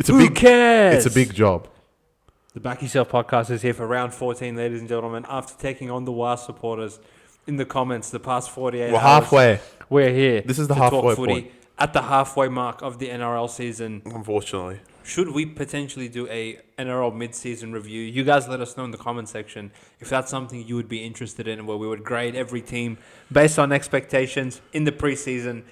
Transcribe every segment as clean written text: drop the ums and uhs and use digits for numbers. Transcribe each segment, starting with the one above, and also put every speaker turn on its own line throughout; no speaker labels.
Who cares?
It's a big job.
The Back Yourself podcast is here for round 14, ladies and gentlemen. After taking on the WA supporters in the comments the past 48
We're
hours.
halfway.
We're here.
This is the
to
halfway
talk footy
point.
at the halfway mark of the NRL season.
Unfortunately.
Should we potentially do a NRL mid-season review? You guys let us know in the comment section if that's something you would be interested in, where we would grade every team based on expectations in the preseason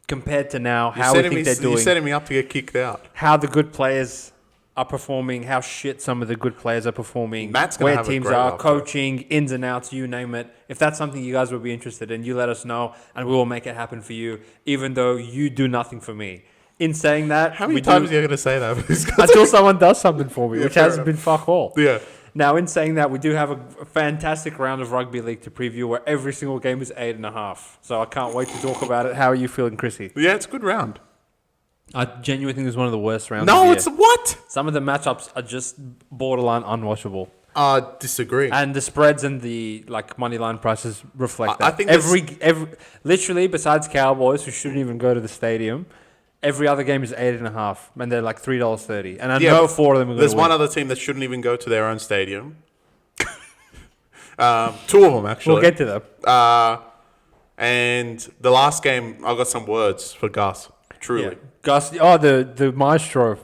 compared to now, how we think they're doing.
You're setting me up to get kicked out.
How the good players are performing, how shit some of the good players are performing,
Matt's gonna
where
have a
teams
great
are,
laugh,
coaching, ins and outs, you name it. If that's something you guys would be interested in, you let us know and we will make it happen for you, even though you do nothing for me. In saying that,
How many times are you going to say that?
until someone does something for me,
Yeah,
which
fair
hasn't
enough.
been fuck all.
Yeah.
Now, in saying that, we do have a fantastic round of rugby league to preview where every single game is 8.5. So I can't wait to talk about it. How are you feeling, Chrissy?
Yeah, it's a good round.
I genuinely think it's one of the worst rounds.
No,
of the
it's
year.
what?
Some of the matchups are just borderline unwatchable.
Disagree.
And the spreads and the money line prices reflect that.
I think
every literally besides Cowboys, who shouldn't even go to the stadium, every other game is 8.5, and they're like $3.30. And I know 4 of them are going to
There's
win.
one other team that shouldn't even go to their own stadium. 2 of them, actually.
We'll get to them.
And the last game, I got some words for Gus. Truly.
Yeah. Gus, the maestro,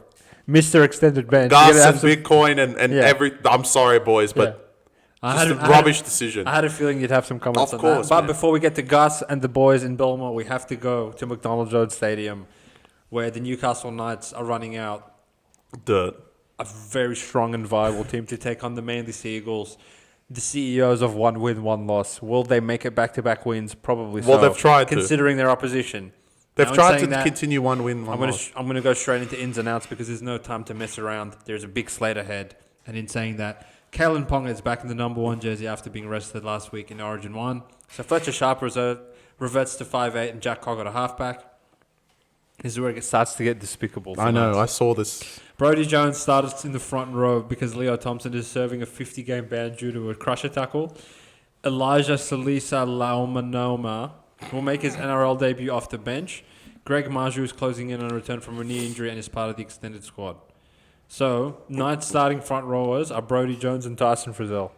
Mr. Extended Bench.
Gus and Bitcoin and every... I'm sorry, boys, but just a rubbish decision.
I had a feeling you'd have some comments
Of
on
course,
that. But
man.
before we get to Gus and the boys in Belmore, we have to go to McDonald Road Stadium, where the Newcastle Knights are running out
Dirt.
a very strong and viable team to take on the Manly Sea Eagles, the CEOs of 1 win, 1 loss. Will they make it back-to-back wins? Probably so.
Well, they've tried to.
Considering their opposition.
They've
Now, in
tried
saying
to
that,
continue 1 win, 1 loss.
I'm gonna go straight into ins and outs because there's no time to mess around. There's a big slate ahead. And in saying that, Kalen Ponga is back in the number 1 jersey after being rested last week in Origin 1. So Fletcher Sharp reverts to 5'8", and Jack Coggett a halfback. This is where it starts to get despicable.
I know. I saw this.
Brody Jones started in the front row because Leo Thompson is serving a 50-game ban due to a crusher tackle. Elijah Salisa Laumanoma will make his NRL debut off the bench. Greg Marju is closing in on a return from a knee injury and is part of the extended squad. So, Knights starting front rowers are Brody Jones and Tyson Frizzell.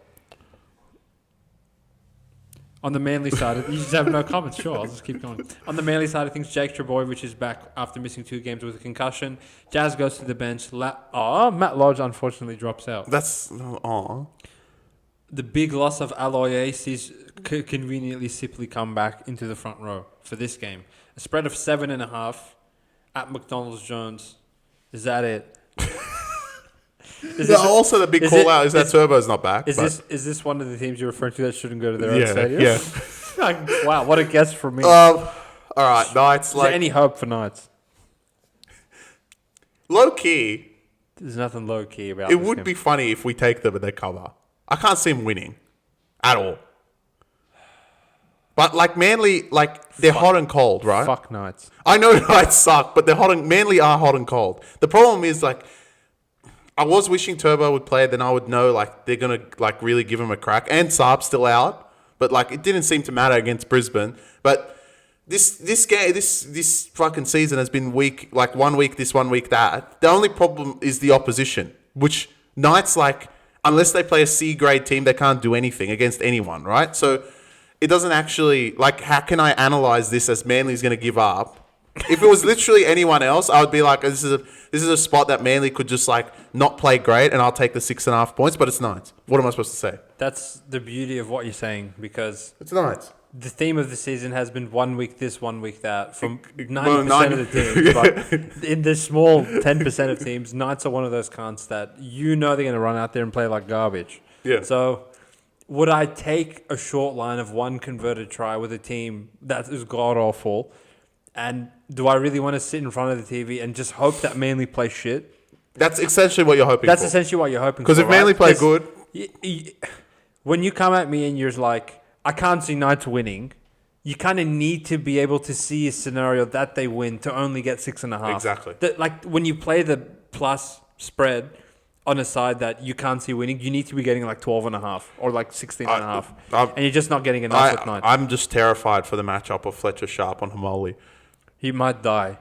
On the Manly side, you just have no comments. Sure, I'll just keep going. On the Manly side of things, Jake Trebojevic is back after missing 2 games with a concussion. Jazz goes to the bench. Matt Lodge unfortunately drops out.
That's...
The big loss of Aloy Ace is conveniently simply come back into the front row for this game. A spread of 7.5 at McDonald's Jones. Is that it?
Also, the big call out is that Turbo's not back.
Is this one of the teams you're referring to that shouldn't go to their own stadium?
Yeah.
Wow, what a guess from me.
All right, Knights.
Is there any hope for Knights?
Low key,
There's nothing low key about
it
this
would
game.
be funny if we take them and they cover. I can't see them winning at all. But Manly, they're hot and cold, right?
Fuck Knights.
I know Knights suck, but Manly are hot and cold. The problem is I was wishing Turbo would play, then I would know they're gonna really give him a crack. And Saab's still out, but it didn't seem to matter against Brisbane. But this game, this fucking season has been weak. 1 week this, 1 week that. The only problem is the opposition, which Knights unless they play a C grade team, they can't do anything against anyone, right? So it doesn't actually how can I analyze this as Manly's going to give up? If it was literally anyone else, I would be this is a spot that Manly could just not play great, and I'll take the 6.5 points. But it's Knights. What am I supposed to say?
That's the beauty of what you're saying, because
It's Knights.
the theme of the season has been 1 week this, 1 week that from 90% of the teams. But in the small 10% of teams, Knights are one of those cunts that they're going to run out there and play like garbage.
Yeah.
So would I take a short line of 1 converted try with a team that is god-awful? And do I really want to sit in front of the TV and just hope that Manly play shit?
That's essentially what you're hoping
That's
for.
essentially what you're hoping for.
Because if Manly play good...
When you come at me and you're I can't see Knights winning, you kind of need to be able to see a scenario that they win to only get 6.5.
Exactly.
When you play the plus spread on a side that you can't see winning, you need to be getting 12.5 or 16.5. And you're just not getting enough with Knights.
I'm just terrified for the matchup of Fletcher Sharp on Hamoli.
He might die.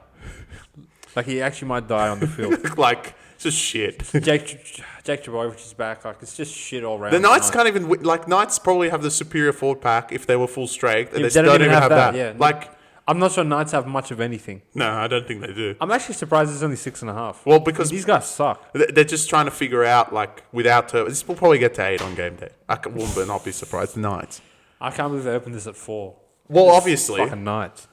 Like, he actually might die on the field.
Like, it's just shit.
Jake Trbojevic is back. Like, it's just shit all around.
The Knights can't even... Like, Knights probably have the superior forward pack if they were full strength, and
Yeah,
they don't even have that.
Yeah.
Like...
I'm not sure Knights have much of anything.
No, I don't think they do.
I'm actually surprised it's only 6.5.
Well, because...
These guys suck.
They're just trying to figure out, like, without... This will probably get to 8 on game day. I will not be surprised. The Knights.
I can't believe they opened this at 4.
Well, obviously.
Fucking Knights.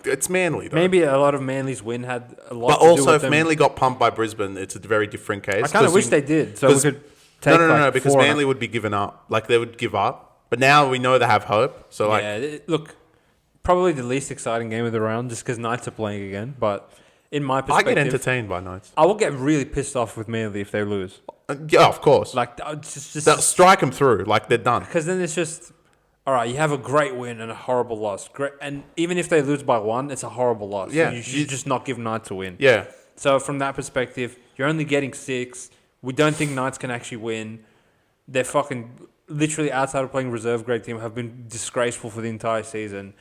It's Manly, though.
Maybe a lot of Manly's win had a lot
But
to do
also,
with
if
them.
Manly got pumped by Brisbane, it's a very different case.
I kind of wish they did, so we could take
No, because Manly would be given up. Like, they would give up. But now we know they have hope. So, like...
Yeah, look, probably the least exciting game of the round just because Knights are playing again. But in my
I
perspective...
get entertained by Knights.
I will get really pissed off with Manly if they lose.
Yeah, of course.
Like, just
They'll strike them through. Like, they're done.
because then it's just... All right, you have a great win and a horrible loss. Great, and even if they lose by 1, it's a horrible loss.
Yeah.
So you should just not give Knights a win.
Yeah.
So from that perspective, you're only getting 6. We don't think Knights can actually win. They're fucking literally outside of playing reserve grade team have been disgraceful for the entire season.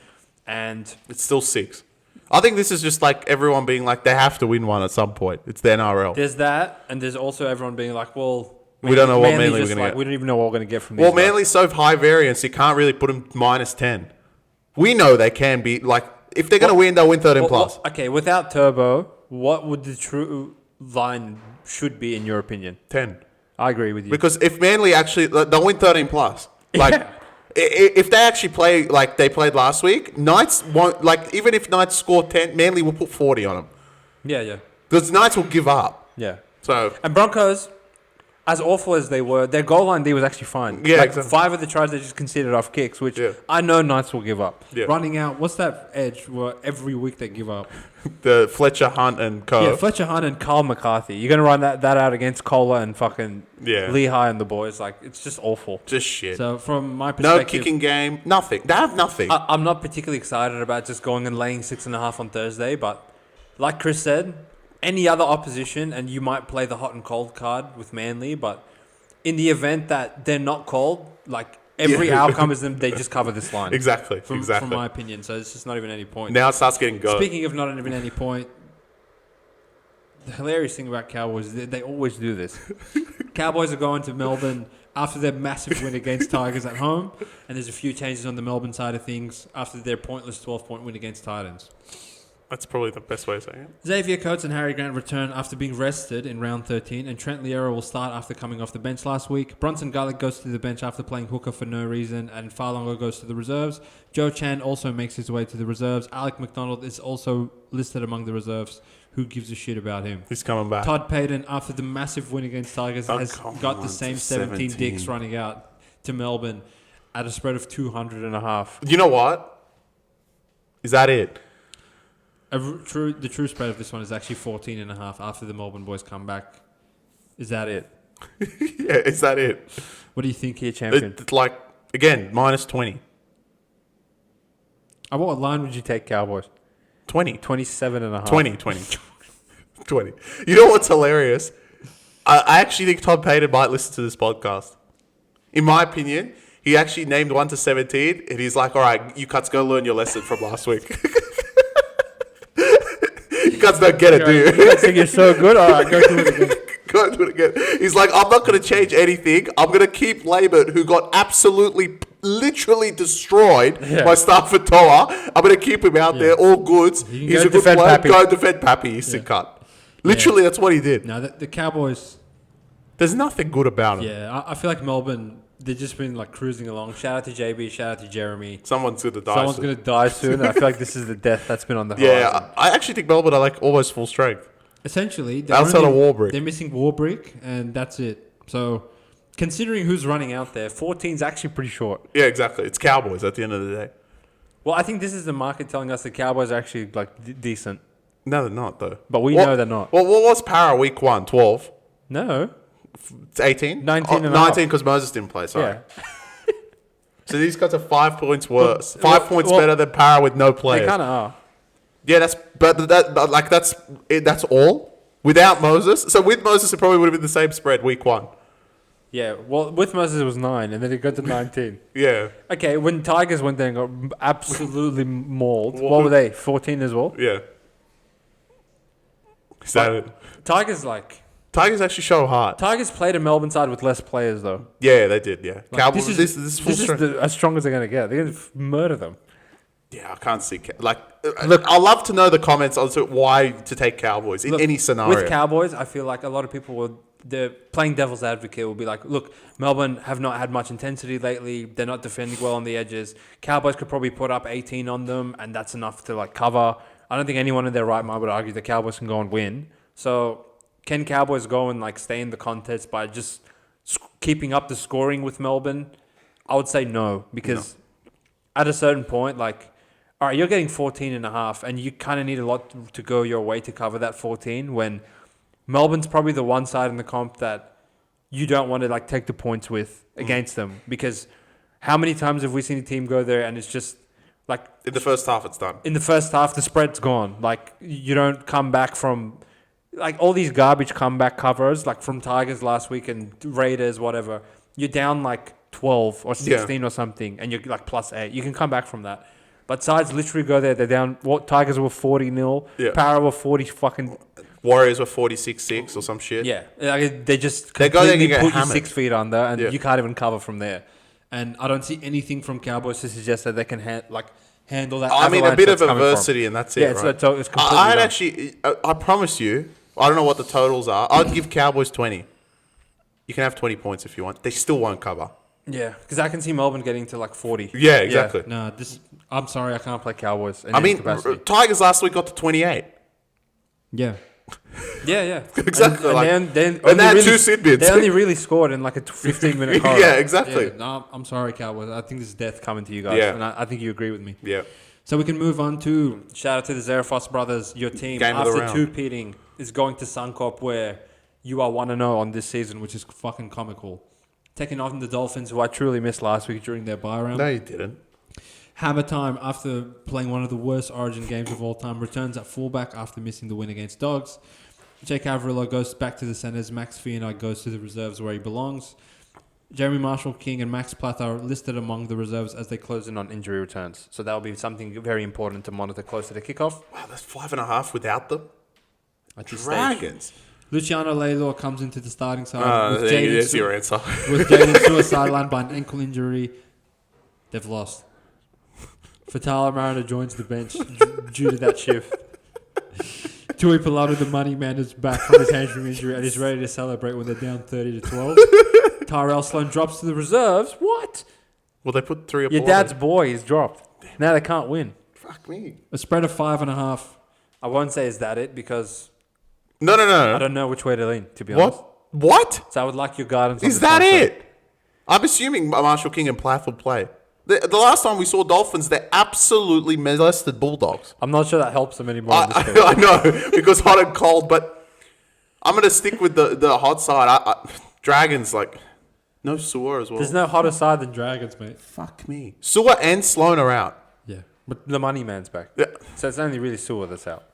And
It's still 6. I think this is just like everyone being like, they have to win one at some point. It's the NRL.
there's that, and there's also everyone being like, well...
We don't know what
Manly
Manly we're
just
gonna get.
We don't even know what we're going to get from these
Well,
guys.
Manly's so high variance, you can't really put them minus 10. We know they can be, like, if they're going to win, they'll win 13 plus.
Okay, without Turbo, what would the true line should be in your opinion?
10.
I agree with you.
Because if Manly actually, they'll win 13 plus. Like,
Yeah.
if they actually play like they played last week, Knights won't, like, even if Knights score 10, Manly will put 40 on them.
Yeah.
Because Knights will give up.
Yeah.
So,
And Broncos, as awful as they were, their goal line D was actually fine.
Yeah,
like
exactly.
5 of the tries they just considered off kicks, which
Yeah.
I know Knights will give up.
Yeah.
Running out, what's that edge where every week they give up?
the Fletcher, Hunt, and Co.
Yeah, Fletcher Hunt and Carl McCarthy. You're going to run that out against Cola and fucking
Yeah.
Lehigh and the boys. Like, it's just awful.
Just shit.
So from my
No
perspective...
kicking game. Nothing. They have nothing.
I'm not particularly excited about just going and laying 6.5 on Thursday, but like Chris said, any other opposition, and you might play the hot and cold card with Manly, but in the event that they're not cold, like every
Yeah.
outcome is them, they just cover this line.
Exactly.
From my opinion, so it's just not even any point.
Now it starts getting good.
Speaking of not even any point, the hilarious thing about Cowboys is they always do this. Cowboys are going to Melbourne after their massive win against Tigers at home, and there's a few changes on the Melbourne side of things after their pointless 12-point win against Titans.
That's probably the best way of saying it.
Xavier Coates and Harry Grant return after being rested in round 13, and Trent Liera will start after coming off the bench last week. Bronson Garlick goes to the bench after playing hooker for no reason, and Farlongo goes to the reserves. Joe Chan also makes his way to the reserves. Alec McDonald is also listed among the reserves. Who gives a shit about him?
He's coming back.
Todd Payton, after the massive win against Tigers, has got the same 17 dicks
17.
running out to Melbourne at a spread of 200.5.
You know what? Is that it?
The true spread of this one is actually 14.5 after the Melbourne boys come back. Is that it?
Yeah, is that it?
What do you think here, champion?
It's like, again, minus 20.
What line would you take, Cowboys?
20.
27.5.
20. You know what's hilarious? I actually think Todd Payton might listen to this podcast. In my opinion, he actually named 1 to 17, and he's like, all right, you cats go learn your lesson from last week. You guys don't get it, do you?
You think you're so good? All right, go do it again.
Go do it again. He's like, I'm not going to change anything. I'm going to keep Lambert, who got absolutely, literally destroyed by Stafford Toa. I'm going to keep him out there, all goods.
You can
He's
go
a good
defend
player.
Pappy.
Go defend Pappy. He's sick cut. Literally, that's what he did.
No, the Cowboys...
There's nothing good about him.
Yeah, I feel like Melbourne, they've just been like cruising along. Shout out to JB, shout out to Jeremy.
Someone's going to die
Someone's
soon.
going to die soon, and I feel like this is the death that's been on the horizon.
Yeah, I actually think Melbourne are like almost full strength.
Essentially, they're
Outside of Warbrick.
They're missing Warbrick, and that's it. So, considering who's running out there, 14's actually pretty short.
Yeah, exactly. It's Cowboys at the end of the day.
Well, I think this is the market telling us the Cowboys are actually like decent.
No, they're not, though.
But we know they're not.
Well, what was Para week 1? 12?
No.
It's 18?
19 and a
19 because Moses didn't play, sorry.
Yeah.
So these guys are 5 points worse.
Well,
5 points
well,
better than Para with no
They
players.
kind of are.
Yeah, that's all? Without Moses? So with Moses, it probably would have been the same spread week 1.
Yeah, well, with Moses it was 9, and then it got to 19.
Yeah.
Okay, when Tigers went there and got absolutely mauled, what were they? 14 as well?
Yeah. Is that it?
Tigers
Actually show heart.
Tigers played a Melbourne side with less players though.
Yeah, they did. Yeah,
Like,
Cowboys.
this
This is full strength.
as strong as they're gonna get. They're gonna murder them.
Yeah, I can't see. Look, I'd love to know the comments on why to take Cowboys in any scenario.
With Cowboys, I feel like a lot of people they're playing devil's advocate will be like, look, Melbourne have not had much intensity lately. They're not defending well on the edges. Cowboys could probably put up 18 on them, and that's enough to like cover. I don't think anyone in their right mind would argue the Cowboys can go and win. So can Cowboys go and like stay in the contest by just keeping up the scoring with Melbourne? I would say no, because at a certain point, like, all right, you're getting 14 and a half, and you kind of need a lot to go your way to cover that 14 when Melbourne's probably the one side in the comp that you don't want to like take the points with against them, because how many times have we seen a team go there and it's just like
in the first half, it's done.
In the first half, the spread's gone. Like you don't come back from like all these garbage comeback covers, like from Tigers last week and Raiders, whatever. You're down like 12 or 16 or something, and you're like +8. You can come back from that. But sides literally go there. They're down. What Tigers were 40-0.
Yeah.
Para were 40 fucking.
Warriors were 46-6 or some shit.
Yeah, like, they just
They go there
completely
and
put
get
you
hammered.
6 feet under, and
Yeah.
you can't even cover from there. And I don't see anything from Cowboys to suggest that they can handle that.
I mean, a
avalanche
bit of
that's coming from.
adversity, and that's it.
Yeah,
right?
it's completely
I'd
done.
actually, I promise you, I don't know what the totals are. I'd give Cowboys 20. You can have 20 points if you want. They still won't cover.
Yeah, because I can see Melbourne getting to like 40.
Yeah, exactly.
No, I'm sorry, I can't play Cowboys. In
I
any
mean,
capacity.
Tigers last week got to 28.
Yeah. Yeah.
Exactly.
And
like,
they
had
really,
two sin bins.
They only really scored in like a 15-minute corridor.
Yeah, exactly.
Yeah, no, I'm sorry, Cowboys. I think this is death coming to you guys.
Yeah.
And I think you agree with me.
Yeah.
So we can move on to shout out to the Zerafos brothers. Your team,
Game of the
after
round.
two-peating, is going to Suncorp, where you are 1-0 on this season, which is fucking comical. Taking on the Dolphins, who I truly missed last week during their bye round.
No, you didn't.
Hammer time, after playing one of the worst Origin games of all time, returns at fullback after missing the win against Dogs. Jake Averillo goes back to the centres. Max Fiona goes to the reserves where he belongs. Jeremy Marshall-King and Max Plath are listed among the reserves as they close in on injury returns. So that will be something very important to monitor closer to kickoff.
Wow, that's 5.5 without them.
At this
Dragons.
stage. Luciano Leilor comes into the starting side with
There's your answer.
with Jaden Stewart sidelined by an ankle injury. They've lost. Fatala Mariner joins the bench due to that shift. Tui Pilata, the money man, is back from his hamstring injury and is ready to celebrate when they're down 30-12. Tyrell Sloan drops to the reserves. What?
Well, they put 3 or 4.
Your dad's boy is dropped. Now they can't win.
Fuck me.
A spread of 5.5. I won't say is that it because
No.
I don't know which way to lean, to be honest.
What?
So I would like your guidance on
Is
this
that
one, sir.
it? I'm assuming Marshall King and Plath will play. The last time we saw Dolphins, they absolutely molested Bulldogs.
I'm not sure that helps them anymore. in this game.
I know, because hot and cold, but I'm going to stick with the hot side. Dragons, like, no Sewer as well.
There's no hotter side than Dragons, mate.
Fuck me. Sewer and Sloan are out.
Yeah. But the money man's back.
Yeah.
So it's only really Sewer that's out.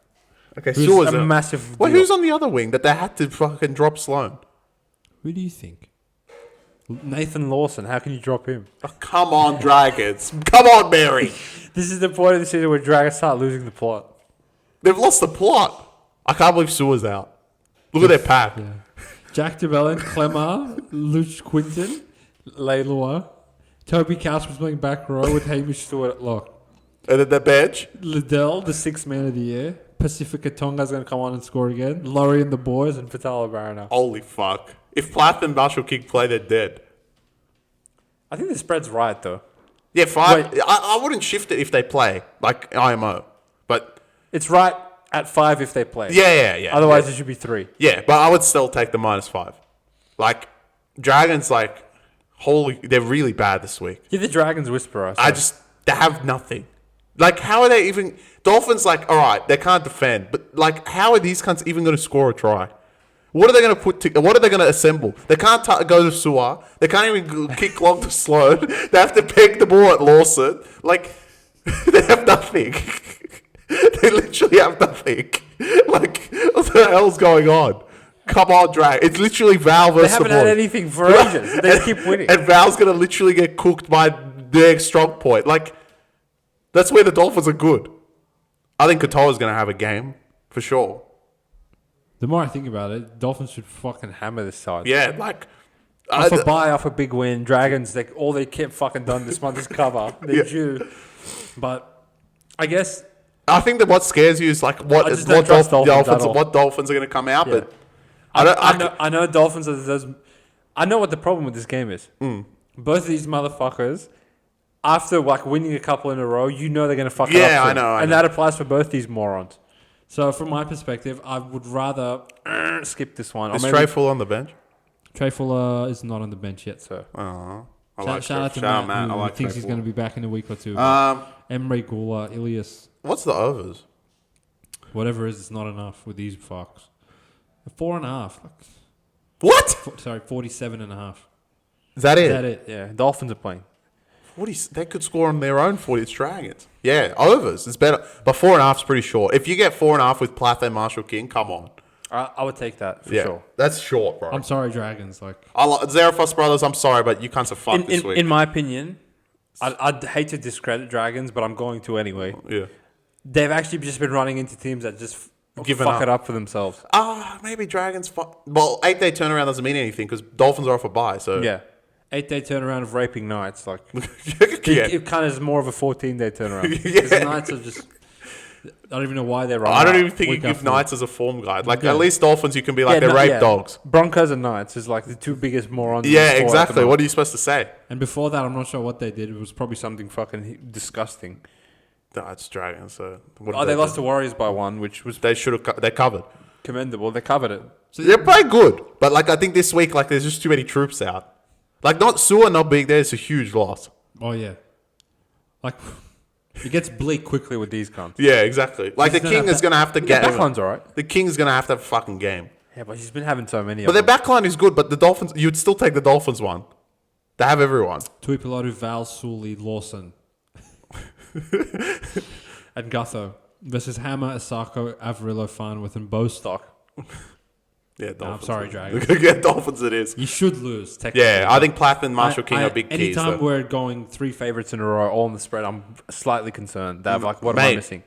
Okay,
Who's
Sewer's
a
out.
massive
Well,
deal.
who's on the other wing that they had to fucking drop Sloan?
Who do you think? Nathan Lawson. How can you drop him?
Oh, come on, Dragons. Come on, Mary.
This is the point of the season where Dragons start losing the plot.
They've lost the plot. I can't believe Sewer's out. Look at their pack.
Yeah. Jack DeBellin, Clemmer, Luch Quinton, Leilua, Toby Couch was playing back row with Hamish Stewart at lock.
And then the bench.
Liddell, the 6th man of the year. Pacifica Tonga's going to come on and score again. Laurie and the boys, and Fatala Barana.
Holy fuck. If Plath and Marshall King play, they're dead.
I think the spread's right, though.
Yeah, 5.
Wait.
I wouldn't shift it if they play, like IMO. But,
It's right at 5 if they play.
yeah.
Otherwise,
yeah.
it should be 3.
Yeah, but I would still take the -5. Like, Dragons, like, they're really bad this week.
You're the Dragons whisperer. So.
They have nothing. Like, how are they even... Dolphins, like, all right, they can't defend. But, like, how are these cunts even going to score a try? What are they going to what are they going to assemble? They can't go to Suar. They can't even kick long to Sloan. They have to peg the ball at Lawson. Like, they have nothing. They literally have nothing. Like, what the hell's going on? Come on, Drag. It's literally Val
They
versus
haven't
the
had
boy.
anything for ages. They keep winning.
And Val's going to literally get cooked by their strong point. Like, that's where the Dolphins are good. I think Katoa's going to have a game, for sure.
The more I think about it, Dolphins should fucking hammer this side.
Yeah, like...
Off a bye, off a big win. Dragons, all they kept fucking done this month is cover. They're due. But I guess...
I think that what scares you is like what Dolphins are going to come out, but...
I know Dolphins are those... I know what the problem with this game is. Both of these motherfuckers, after like winning a couple in a row, you know they're going to fuck it up.
Yeah, I know.
That applies for both these morons. So from my perspective, I would rather skip this one.
Is Trey Fuller on the bench?
Trey Fuller is not on the bench yet, sir.
Shout
out to Matt, who thinks he's going to be back in a week or two. Emery, Gula, Ilias.
What's the overs?
Whatever it is, it's not enough with these fucks. 4.5.
What?
47.5.
Is that it?
Is that it? Yeah. Dolphins are playing.
40. They could score on their own 40. It's Dragons. Yeah, overs. It's better. But 4.5 is pretty short. If you get 4.5 with Plath and Marshall King, come on.
I would take that for sure.
That's short, bro.
I'm sorry, Dragons.
Zarefos brothers, I'm sorry, but you can't fuck this week.
In my opinion, I'd hate to discredit Dragons, but I'm going to anyway.
Yeah.
They've actually just been running into teams that just fuck it up for themselves.
Maybe Dragons... Well, 8-day turnaround doesn't mean anything because Dolphins are off a bye, so...
Yeah. 8-day turnaround of raping Knights. It kind of is more of a 14-day turnaround. Because the Knights are just... I don't even know why they're running.
I don't even think you give Knights as a form guide. At least Dolphins, you can be they're rape dogs.
Broncos and Knights is the two biggest morons.
Yeah, exactly. What are you supposed to say?
And before that, I'm not sure what they did. It was probably something fucking disgusting.
No, it's Dragons. So
they lost to Warriors by 1, which was...
They should have... They covered.
Commendable. They covered it.
So they're playing good. But I think this week, there's just too many troops out. Not Sua not being there is a huge loss.
Oh, yeah. It gets bleak quickly with these cunts.
Yeah, exactly. The King is going to have to get...
The backline's all right.
The King's going to have a fucking game.
Yeah, but he's been having so many
But their backline is good, but the Dolphins... You'd still take the Dolphins one. They have everyone.
Tuipulotu, Val, Sully, Lawson. And Gutho. Versus Hammer, Asako, Avarillo, Farnworth, and Bostock.
Yeah, Dolphins.
No, I'm sorry, Dragons.
Yeah, Dolphins it is.
You should lose, technically.
Yeah, I think Plath and Marshall King are big keys.
Anytime we're going 3 favourites in a row, all on the spread, I'm slightly concerned. That what am I missing?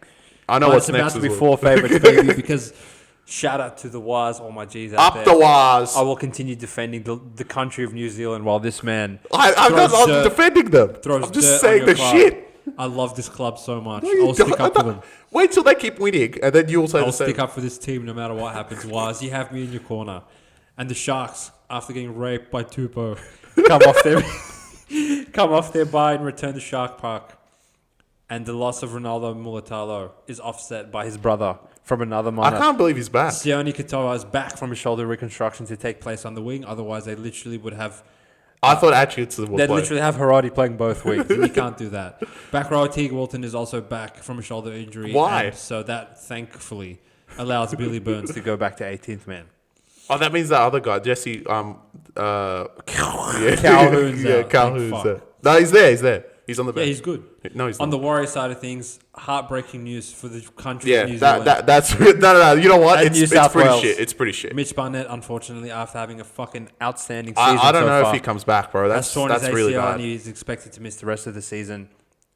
I know what's next.
It's about to be 4 favourites, baby, because shout out to the Waz, all my G's out there.
Up the Waz.
I will continue defending the country of New Zealand while this man...
I'm defending them. I'm just saying the shit.
I love this club so much. I'll stick up for them.
Wait till they keep winning, and then you'll say the same.
I'll stick up for this team no matter what happens. Waz, you have me in your corner. And the Sharks, after getting raped by Tupou, come off their bye and return to Shark Park. And the loss of Ronaldo Mulatalo is offset by his brother from another minor.
I can't believe he's back.
Sione Katoa is back from his shoulder reconstruction to take place on the wing. Otherwise, they literally would have...
I thought Atchitz would play.
They'd literally have Haradi playing both wings, and you can't do that. Back row, Teague Walton is also back from a shoulder injury.
Why?
So that, thankfully, allows Billy Burns to go back to 18th man.
Oh, that means that other guy, Jesse...
Calhoun's
Calhoun's there. No, he's there. He's on the bench.
Yeah, he's good.
No, he's not.
On the Warrior side of things, heartbreaking news for the country of New
Zealand.
That's...
No. You know what?
It's pretty
shit. It's pretty shit.
Mitch Barnett, unfortunately, after having a fucking outstanding season
I don't know if he comes back, bro. That's really bad.
And he's expected to miss the rest of the season.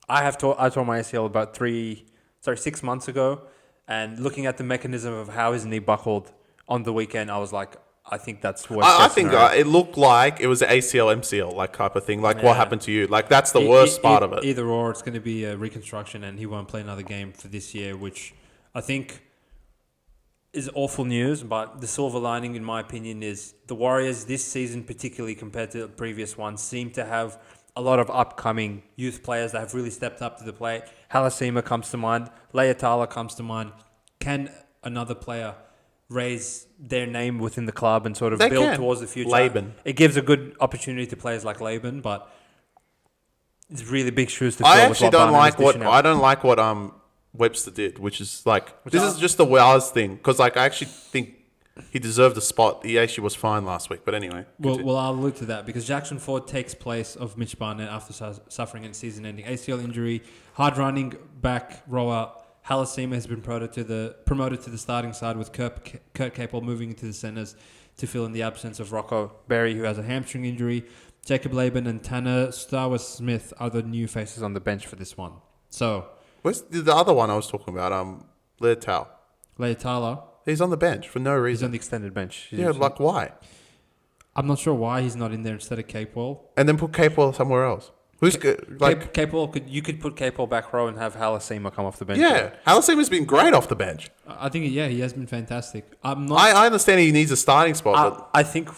I tore my ACL about 6 months ago, and looking at the mechanism of how his knee buckled on the weekend, I was like, I think that's worst
I think it looked like it was an ACL, MCL type of thing. What happened to you? That's the worst part of it.
Either or, it's going to be a reconstruction, and he won't play another game for this year, which I think is awful news. But the silver lining, in my opinion, is the Warriors this season, particularly compared to the previous ones, seem to have a lot of upcoming youth players that have really stepped up to the plate. Halasima comes to mind. Leatala comes to mind. Can another player raise their name within the club and sort of build towards the future?
Laban.
It gives a good opportunity to players like Laban, but it's really big shoes to fill.
I actually don't like what Webster did, which is is just the Wales thing, because I actually think he deserved a spot. He actually was fine last week, but anyway.
Well, I'll allude to that because Jackson Ford takes place of Mitch Barnett after suffering a season-ending ACL injury. Hard-running back rower Halasima has been promoted to the starting side, with Kurt Capel moving into the centres to fill in the absence of Rocco Berry, who has a hamstring injury. Jacob Laban and Tanner Starwer-Smith are the new faces on the bench for this one. So,
where's the other one I was talking about? Leatala.
Leatala.
He's on the bench for no
He's
reason.
on the extended bench.
Yeah, like why?
I'm not sure why he's not in there instead of Capewell.
And then put Capewell somewhere else. Who's good? Like
Capewell, you could put Capewell back row and have Halasima come off the bench.
yeah, Halasima been great off the bench.
I think he has been fantastic. I'm not.
I understand he needs a starting spot, but
I think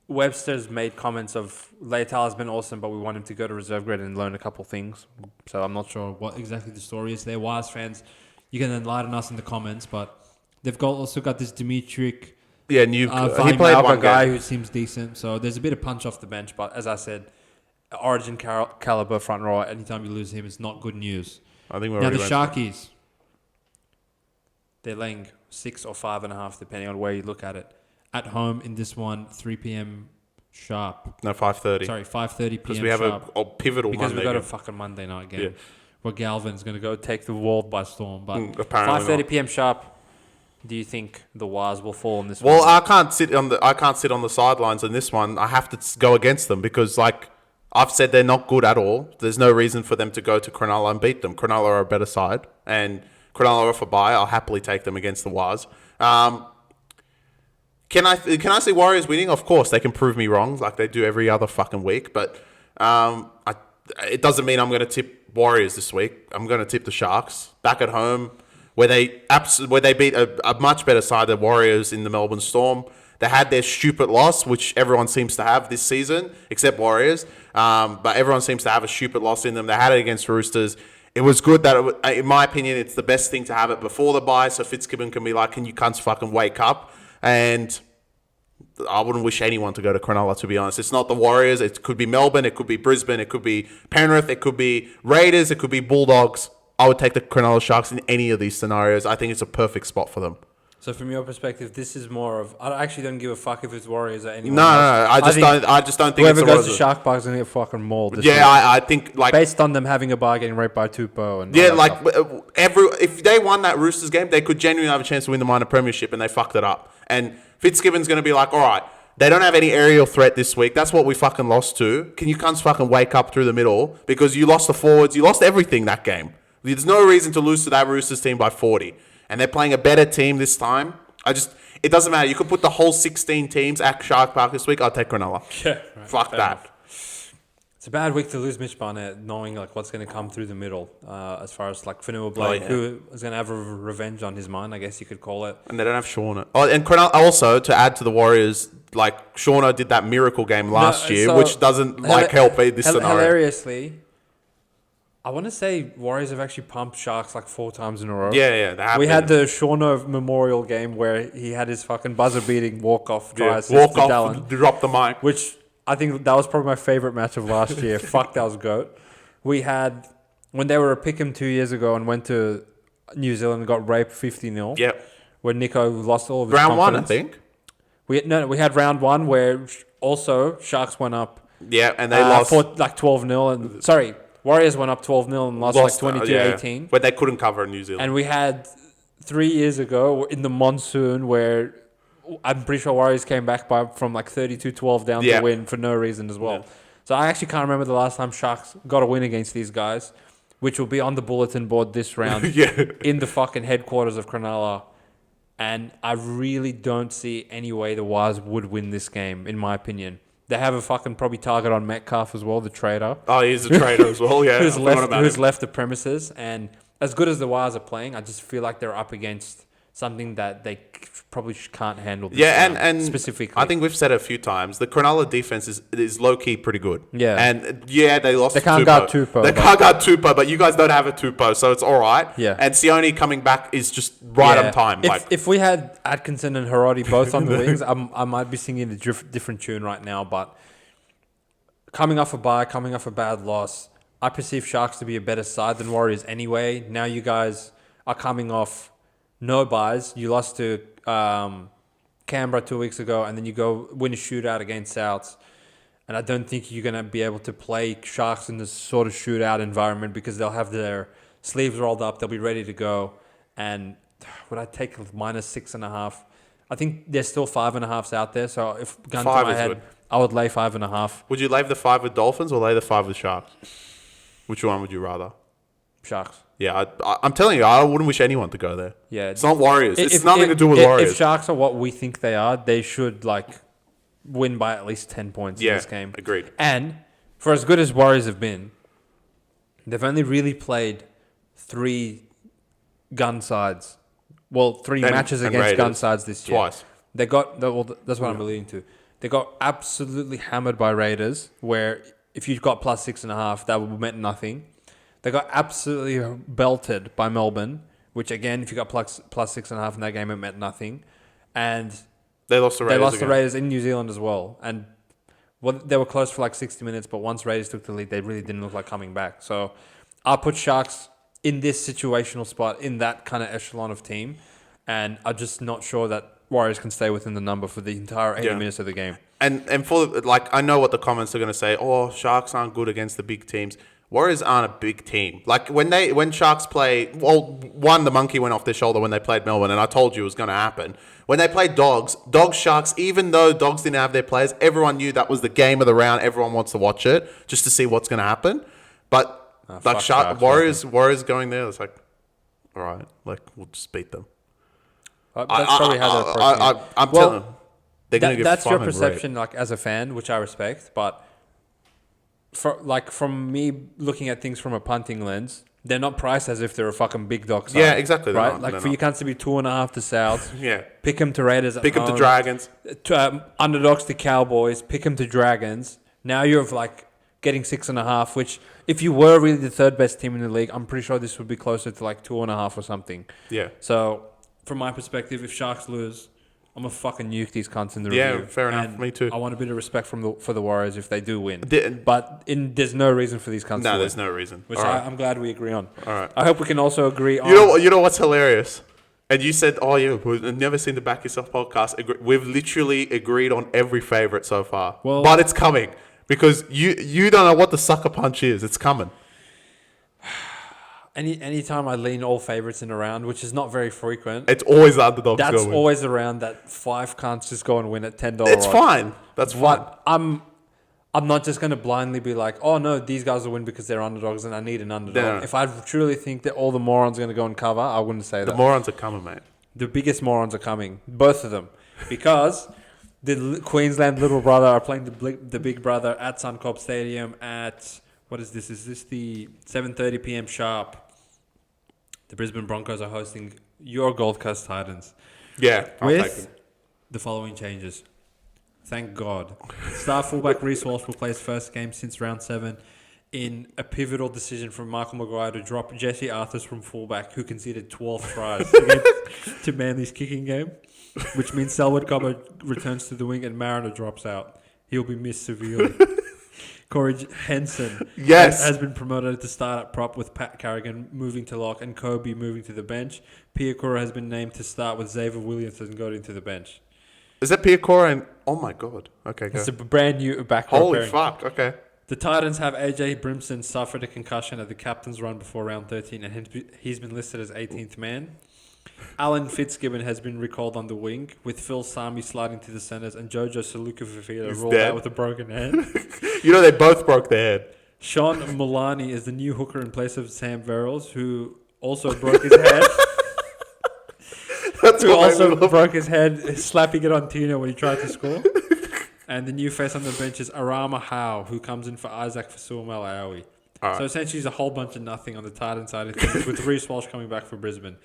Webster's made comments of Leitao has been awesome, but we want him to go to reserve grade and learn a couple things. So I'm not sure what exactly the story is there. Wise fans, you can enlighten us in the comments, but they've also got this Dimitri
yeah, he played one
guy
game.
who seems decent. So there's a bit of punch off the bench, but as I said, Origin caliber front row. Anytime you lose him, it's not good news.
I think we're
Now the
already
Sharkies, they're laying 6 or 5.5, depending on where you look at it. At home in this one, 3 p.m. sharp.
No, 5:30.
Sorry, 5:30 p.m.
Because we have
sharp.
a pivotal
Because
Monday
we've got a
game.
fucking Monday night game
Yeah.
where Galvin's going to go take the world by storm. But
apparently
5:30
not.
p.m. sharp. Do you think the Wires will fall in this
Well,
one?
I can't sit on the sidelines in this one. I have to go against them because, like I've said, they're not good at all. There's no reason for them to go to Cronulla and beat them. Cronulla are a better side, and Cronulla are off a bye. I'll happily take them against the Wires. Can I see Warriors winning? Of course, they can prove me wrong, like they do every other fucking week. But it doesn't mean I'm going to tip Warriors this week. I'm going to tip the Sharks back at home, where they beat a much better side than Warriors in the Melbourne Storm. They had their stupid loss, which everyone seems to have this season, except Warriors. But everyone seems to have a stupid loss in them. They had it against Roosters. It was good that, in my opinion, it's the best thing to have it before the bye, so Fitzgibbon can be like, can you cunts fucking wake up? And I wouldn't wish anyone to go to Cronulla, to be honest. It's not the Warriors. It could be Melbourne. It could be Brisbane. It could be Penrith. It could be Raiders. It could be Bulldogs. I would take the Cronulla Sharks in any of these scenarios. I think it's a perfect spot for them.
So from your perspective, this is more of... I actually don't give a fuck if it's Warriors or anyone
No,
else.
I just don't think
whoever
it's
goes to Shark Park's going to get fucking mauled this week.
I think like
Based on them having a bar getting raped by Tupou and...
yeah,
all that
like
stuff.
if they won that Roosters game, they could genuinely have a chance to win the minor premiership, and they fucked it up. And Fitzgibbon's going to be like, all right, they don't have any aerial threat this week. That's what we fucking lost to. Can you cunts fucking wake up through the middle? Because you lost the forwards. You lost everything that game. There's no reason to lose to that Roosters team by 40. And they're playing a better team this time. It doesn't matter. You could put the whole 16 teams at Shark Park this week. I'll take Cronulla.
Yeah, right,
Fuck
fair
that.
enough. It's a bad week to lose Mitch Barnett, knowing like what's going to come through the middle, as far as like Fanua Blake, who is going to have a revenge on his mind, I guess you could call it.
And they don't have Shauna. Oh, and Cronulla also, to add to the Warriors, like Shauna did that miracle game last year,
so
which doesn't help this scenario.
Hilariously, I want to say Warriors have actually pumped Sharks like 4 times in a row.
Yeah, they have.
We had the Shauno Memorial game where he had his fucking buzzer-beating walk-off try assist
walk
to
off,
Dallin,
drop the mic.
which I think that was probably my favourite match of last year. Fuck, that was GOAT. We had, when they were a pick'em 2 years ago and went to New Zealand and got raped 50-0.
Yep.
Where Nico lost all of his
Round one, I
confidence.
think.
We had round one where also Sharks went up.
Yeah, and they lost.
For like 12-0. And sorry, Warriors went up 12-0 and lost like 22-18.
But they couldn't cover in New Zealand.
And we had 3 years ago in the monsoon where I'm pretty sure Warriors came back from like 32-12 down to win for no reason as well.
Yeah.
So I actually can't remember the last time Sharks got a win against these guys, which will be on the bulletin board this round in the fucking headquarters of Cronulla. And I really don't see any way the Wires would win this game, in my opinion. They have a fucking probably target on Metcalf as well, the traitor.
Oh, he's a traitor as well, yeah.
who's left the premises. And as good as the Wires are playing, I just feel like they're up against something that they probably can't handle this round,
and
specifically.
I think we've said it a few times, the Cronulla defense is low-key pretty good.
Yeah.
And they lost
They can't guard Tupou.
They can't guard Tupou, but you guys don't have a Tupou, so it's all right.
Yeah.
And Sione coming back is just right on time.
If we had Atkinson and Hiroti both on the wings, I might be singing a different tune right now, but coming off a bye, coming off a bad loss, I perceive Sharks to be a better side than Warriors anyway. Now you guys are coming off no buys. You lost to Canberra 2 weeks ago, and then you go win a shootout against Souths. And I don't think you're going to be able to play Sharks in this sort of shootout environment because they'll have their sleeves rolled up. They'll be ready to go. And would I take -6.5? I think there's still 5.5s out there. So if gun to my head, good. I would lay 5.5.
Would you lay the 5 with Dolphins or lay the 5 with Sharks? Which one would you rather?
Sharks.
Yeah, I'm telling you, I wouldn't wish anyone to go there.
Yeah,
it's not Warriors. It's
if,
nothing to do with Warriors.
If Sharks are what we think they are, they should win by at least 10 points in this game.
Agreed.
And for as good as Warriors have been, they've only really played 3 gun sides. Well, 3 matches against Raiders. Gun sides this year.
Twice.
They got that's what I'm alluding to. They got absolutely hammered by Raiders, where if you got plus 6.5, that would have meant nothing. They got absolutely belted by Melbourne, which again, if you got plus 6.5 in that game, it meant nothing. And
they lost the
Raiders in New Zealand as well. And they were close for 60 minutes, but once Raiders took the lead, they really didn't look like coming back. So I'll put Sharks in this situational spot, in that kind of echelon of team. And I'm just not sure that Warriors can stay within the number for the entire 80 minutes of the game.
And for I know what the comments are going to say. Oh, Sharks aren't good against the big teams. Warriors aren't a big team. When Sharks play, the monkey went off their shoulder when they played Melbourne, and I told you it was going to happen. When they played Dogs, Sharks, even though Dogs didn't have their players, everyone knew that was the game of the round. Everyone wants to watch it just to see what's going to happen. But Warriors going there, it's like, all right, we'll just beat them.
That's probably how they're
I'm telling them. They're going to get
that's your perception, as a fan, which I respect, but from me looking at things from a punting lens, they're not priced as if they're a fucking big dog side.
Yeah, exactly.
Right? For your cunts to be 2.5 to South.
Yeah.
Pick them to Raiders at
Pick them to Dragons.
Underdogs to Cowboys. Pick them to Dragons. Now you're getting 6.5, which if you were really the third best team in the league, I'm pretty sure this would be closer to 2.5 or something.
Yeah.
So from my perspective, if Sharks lose, I'm going to fucking nuke these cunts in the review.
Yeah, fair enough. Me too.
I want a bit of respect for the Warriors if they do win. But there's no reason for these cunts to win.
No, there's no reason.
Which I'm glad we agree on.
All right.
I hope we can also agree on...
You know what's hilarious? And you said, we've never seen the Back Yourself podcast. We've literally agreed on every favourite so far. But it's coming. Because you don't know what the sucker punch is. It's coming.
Anytime I lean all favourites in a round, which is not very frequent,
it's always the underdogs.
That's always around that 5 can't just go and win at $10.
It's fine. That's fine.
I'm not just going to blindly be like, oh no, these guys will win because they're underdogs and I need an underdog. No. If I truly think that all the morons are going to go and cover, I wouldn't say that.
The morons are coming, mate.
The biggest morons are coming, both of them, because the Queensland little brother are playing the big brother at Suncorp Stadium at, what is this? Is this the 7:30 p.m. sharp? The Brisbane Broncos are hosting your Gold Coast Titans.
Yeah,
with the following changes. Thank God. Star fullback Reece Walsh will play his first game since round 7 in a pivotal decision from Michael Maguire to drop Jesse Arthurs from fullback, who conceded 12 tries to Manly's kicking game, which means Selwood Cobbo returns to the wing and Mariner drops out. He'll be missed severely. Corey Henson has been promoted to start at prop, with Pat Carrigan moving to lock and Kobe moving to the bench. Piakura has been named to start, with Xavier Williamson going to the bench.
Is that Piakura and... Oh my God. Okay, go.
It's a brand new back.
Holy fuck, okay.
The Titans have AJ Brimson suffered a concussion at the captain's run before round 13 and he's been listed as 18th man. Alan Fitzgibbon has been recalled on the wing, with Phil Sami sliding to the centres and Jojo Saluka Fafita rolled out with a broken hand.
They both broke their head.
Sean Mulani is the new hooker in place of Sam Verrills, who also broke his head. Broke his head slapping it on Tino when he tried to score. And the new face on the bench is Arama Howe, who comes in for Isaac Fasuamalawi. Right. So essentially, it's a whole bunch of nothing on the Titan side of things, with Reece Walsh coming back for Brisbane.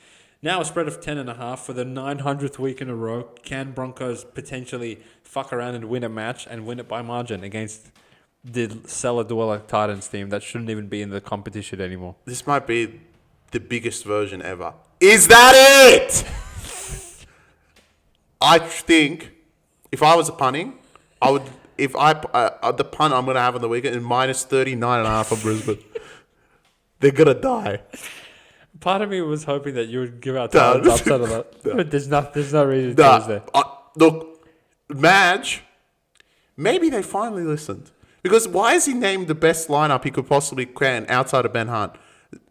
Now a spread of 10.5 for the 900th week in a row. Can Broncos potentially fuck around and win a match and win it by margin against the cellar dweller Titans team that shouldn't even be in the competition anymore?
This might be the biggest version ever. Is that it? I think if I was punting, I would. If the punt I'm going to have on the weekend is minus 39.5 for Brisbane. They're going to die.
Part of me was hoping that you would give out Titans upset of that. But there's no reason to choose there.
Look, Madge, maybe they finally listened. Because why is he named the best lineup he could possibly can outside of Ben Hunt?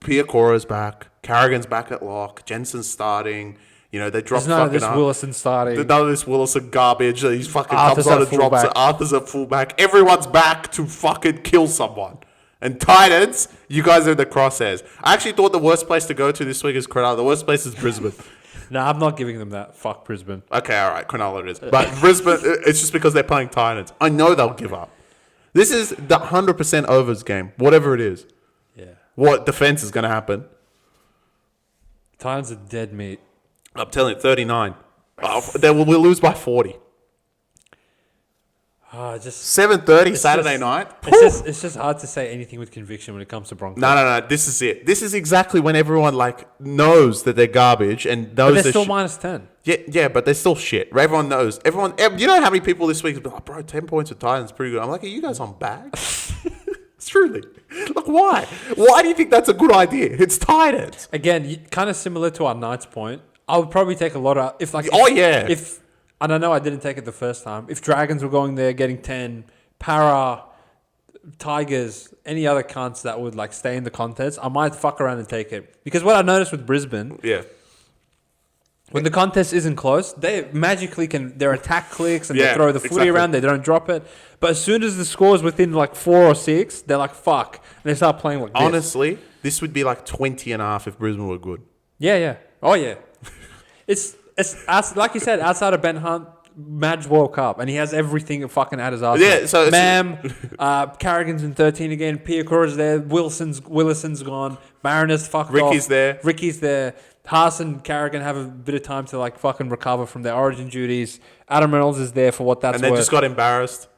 Piakora's back. Carrigan's back at lock. Jensen's starting. They dropped
none of this Willison starting.
None of this Willison garbage. He's fucking comes on and drops it. Arthur's a fullback. Everyone's back to fucking kill someone. And Titans, you guys are the crosshairs. I actually thought the worst place to go to this week is Cronulla. The worst place is Brisbane.
No, I'm not giving them that. Fuck Brisbane.
Okay, all right, Cronulla it is. But Brisbane, it's just because they're playing Titans. I know they'll give up. This is the 100% overs game, whatever it is.
Yeah.
What defense is going to happen?
Titans are dead meat.
I'm telling you, 39. We'll lose by 40.
Just
7:30 Saturday night.
It's just hard to say anything with conviction when it comes to Broncos.
No. This is it. This is exactly when everyone knows that they're garbage and knows
But they're still minus 10.
Yeah, but they're still shit. Everyone knows. You know how many people this week have been like, bro, 10 points with Titans is pretty good. I'm like, are you guys on bag? Truly. Like, why? Why do you think that's a good idea? It's Titans.
Again, kind of similar to our Knights point. I would probably take a lot of... And I know I didn't take it the first time. If Dragons were going there getting 10, Para, Tigers, any other cunts that would stay in the contest, I might fuck around and take it. Because what I noticed with Brisbane, when the contest isn't close, they magically their attack clicks and they throw the footy around, they don't drop it. But as soon as the score's within 4 or 6, they're like, fuck. And they start playing like this.
Honestly, this would be 20.5 if Brisbane were good.
Yeah. Oh, yeah. It's like you said, outside of Ben Hunt, Madge World Cup, and he has everything fucking at his arse.
Yeah, so
Carrigan's in 13 again. Piacora's there. Willison's gone. Mariners fucked off. Ricky's there. Haas and Carrigan have a bit of time to fucking recover from their origin duties. Adam Reynolds is there for what that's worth.
And they just got embarrassed.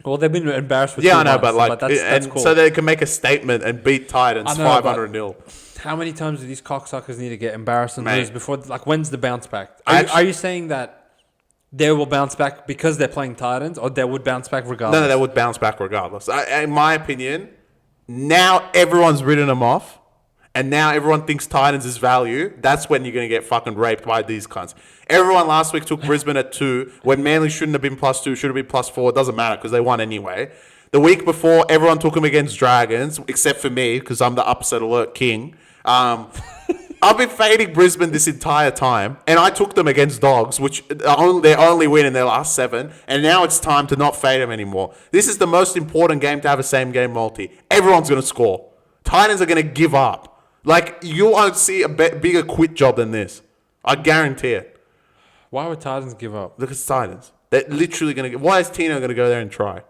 Well, they've been embarrassed for
2
months.
Yeah, I know, but
that's cool.
So they can make a statement and beat Titans 500-0.
How many times do these cocksuckers need to get embarrassed and lose before? When's the bounce back? Are you saying that they will bounce back because they're playing Titans, or they would bounce back regardless?
No, they would bounce back regardless. In my opinion, now everyone's written them off, and now everyone thinks Titans is value. That's when you're going to get fucking raped by these cunts. Everyone last week took Brisbane at 2, when Manly shouldn't have been +2, should have been +4. It doesn't matter because they won anyway. The week before, everyone took them against Dragons, except for me because I'm the upset alert king. I've been fading Brisbane this entire time, and I took them against Dogs, which their only win in their last 7, and now it's time to not fade them anymore. This is the most important game to have a same-game multi. Everyone's going to score. Titans are going to give up. You won't see a bigger quit job than this. I guarantee it.
Why would Titans give up?
Look, it's Titans. They're literally going to... Why is Tino going to go there and try?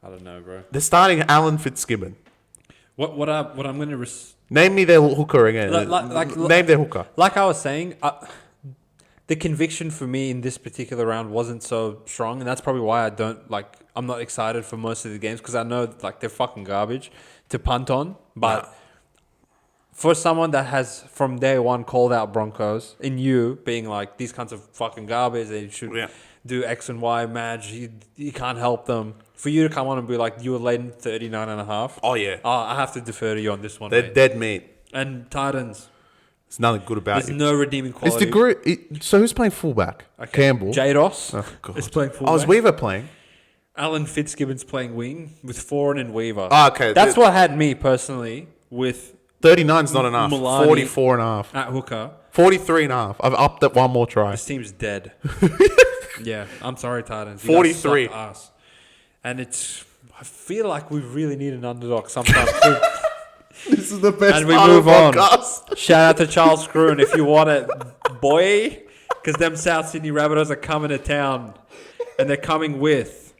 I don't know, bro.
They're starting Alan Fitzgibbon.
What I'm going to...
Name me their hooker again. Name their hooker.
Like I was saying, the conviction for me in this particular round wasn't so strong, and that's probably why I'm not excited for most of the games, because I know they're fucking garbage to punt on. But for someone that has from day one called out Broncos, in you being these kinds of fucking garbage, they should do X and Y, Madge, you can't help them. For you to come on and be you were laden 39.5.
Oh, yeah.
I have to defer to you on this one.
They're dead meat.
And Titans.
There's nothing good about it.
There's no redeeming quality.
So who's playing fullback?
Okay.
Campbell.
Jados is playing fullback.
Is Weaver playing?
Alan Fitzgibbon's playing wing with Foran and Weaver.
Oh, okay.
That's what had me personally with
39's not enough.
Milani
44.5.
at hooker.
43.5. I've upped it one more try.
This team's dead. Yeah, I'm sorry, Titans.
43.
Ass. And I feel like we really need an underdog sometimes too.
This is the best
and we
part
move
of the podcast.
On. Shout out to Charles Screwen if you want it, boy. Because them South Sydney Rabbitohs are coming to town. And they're coming with...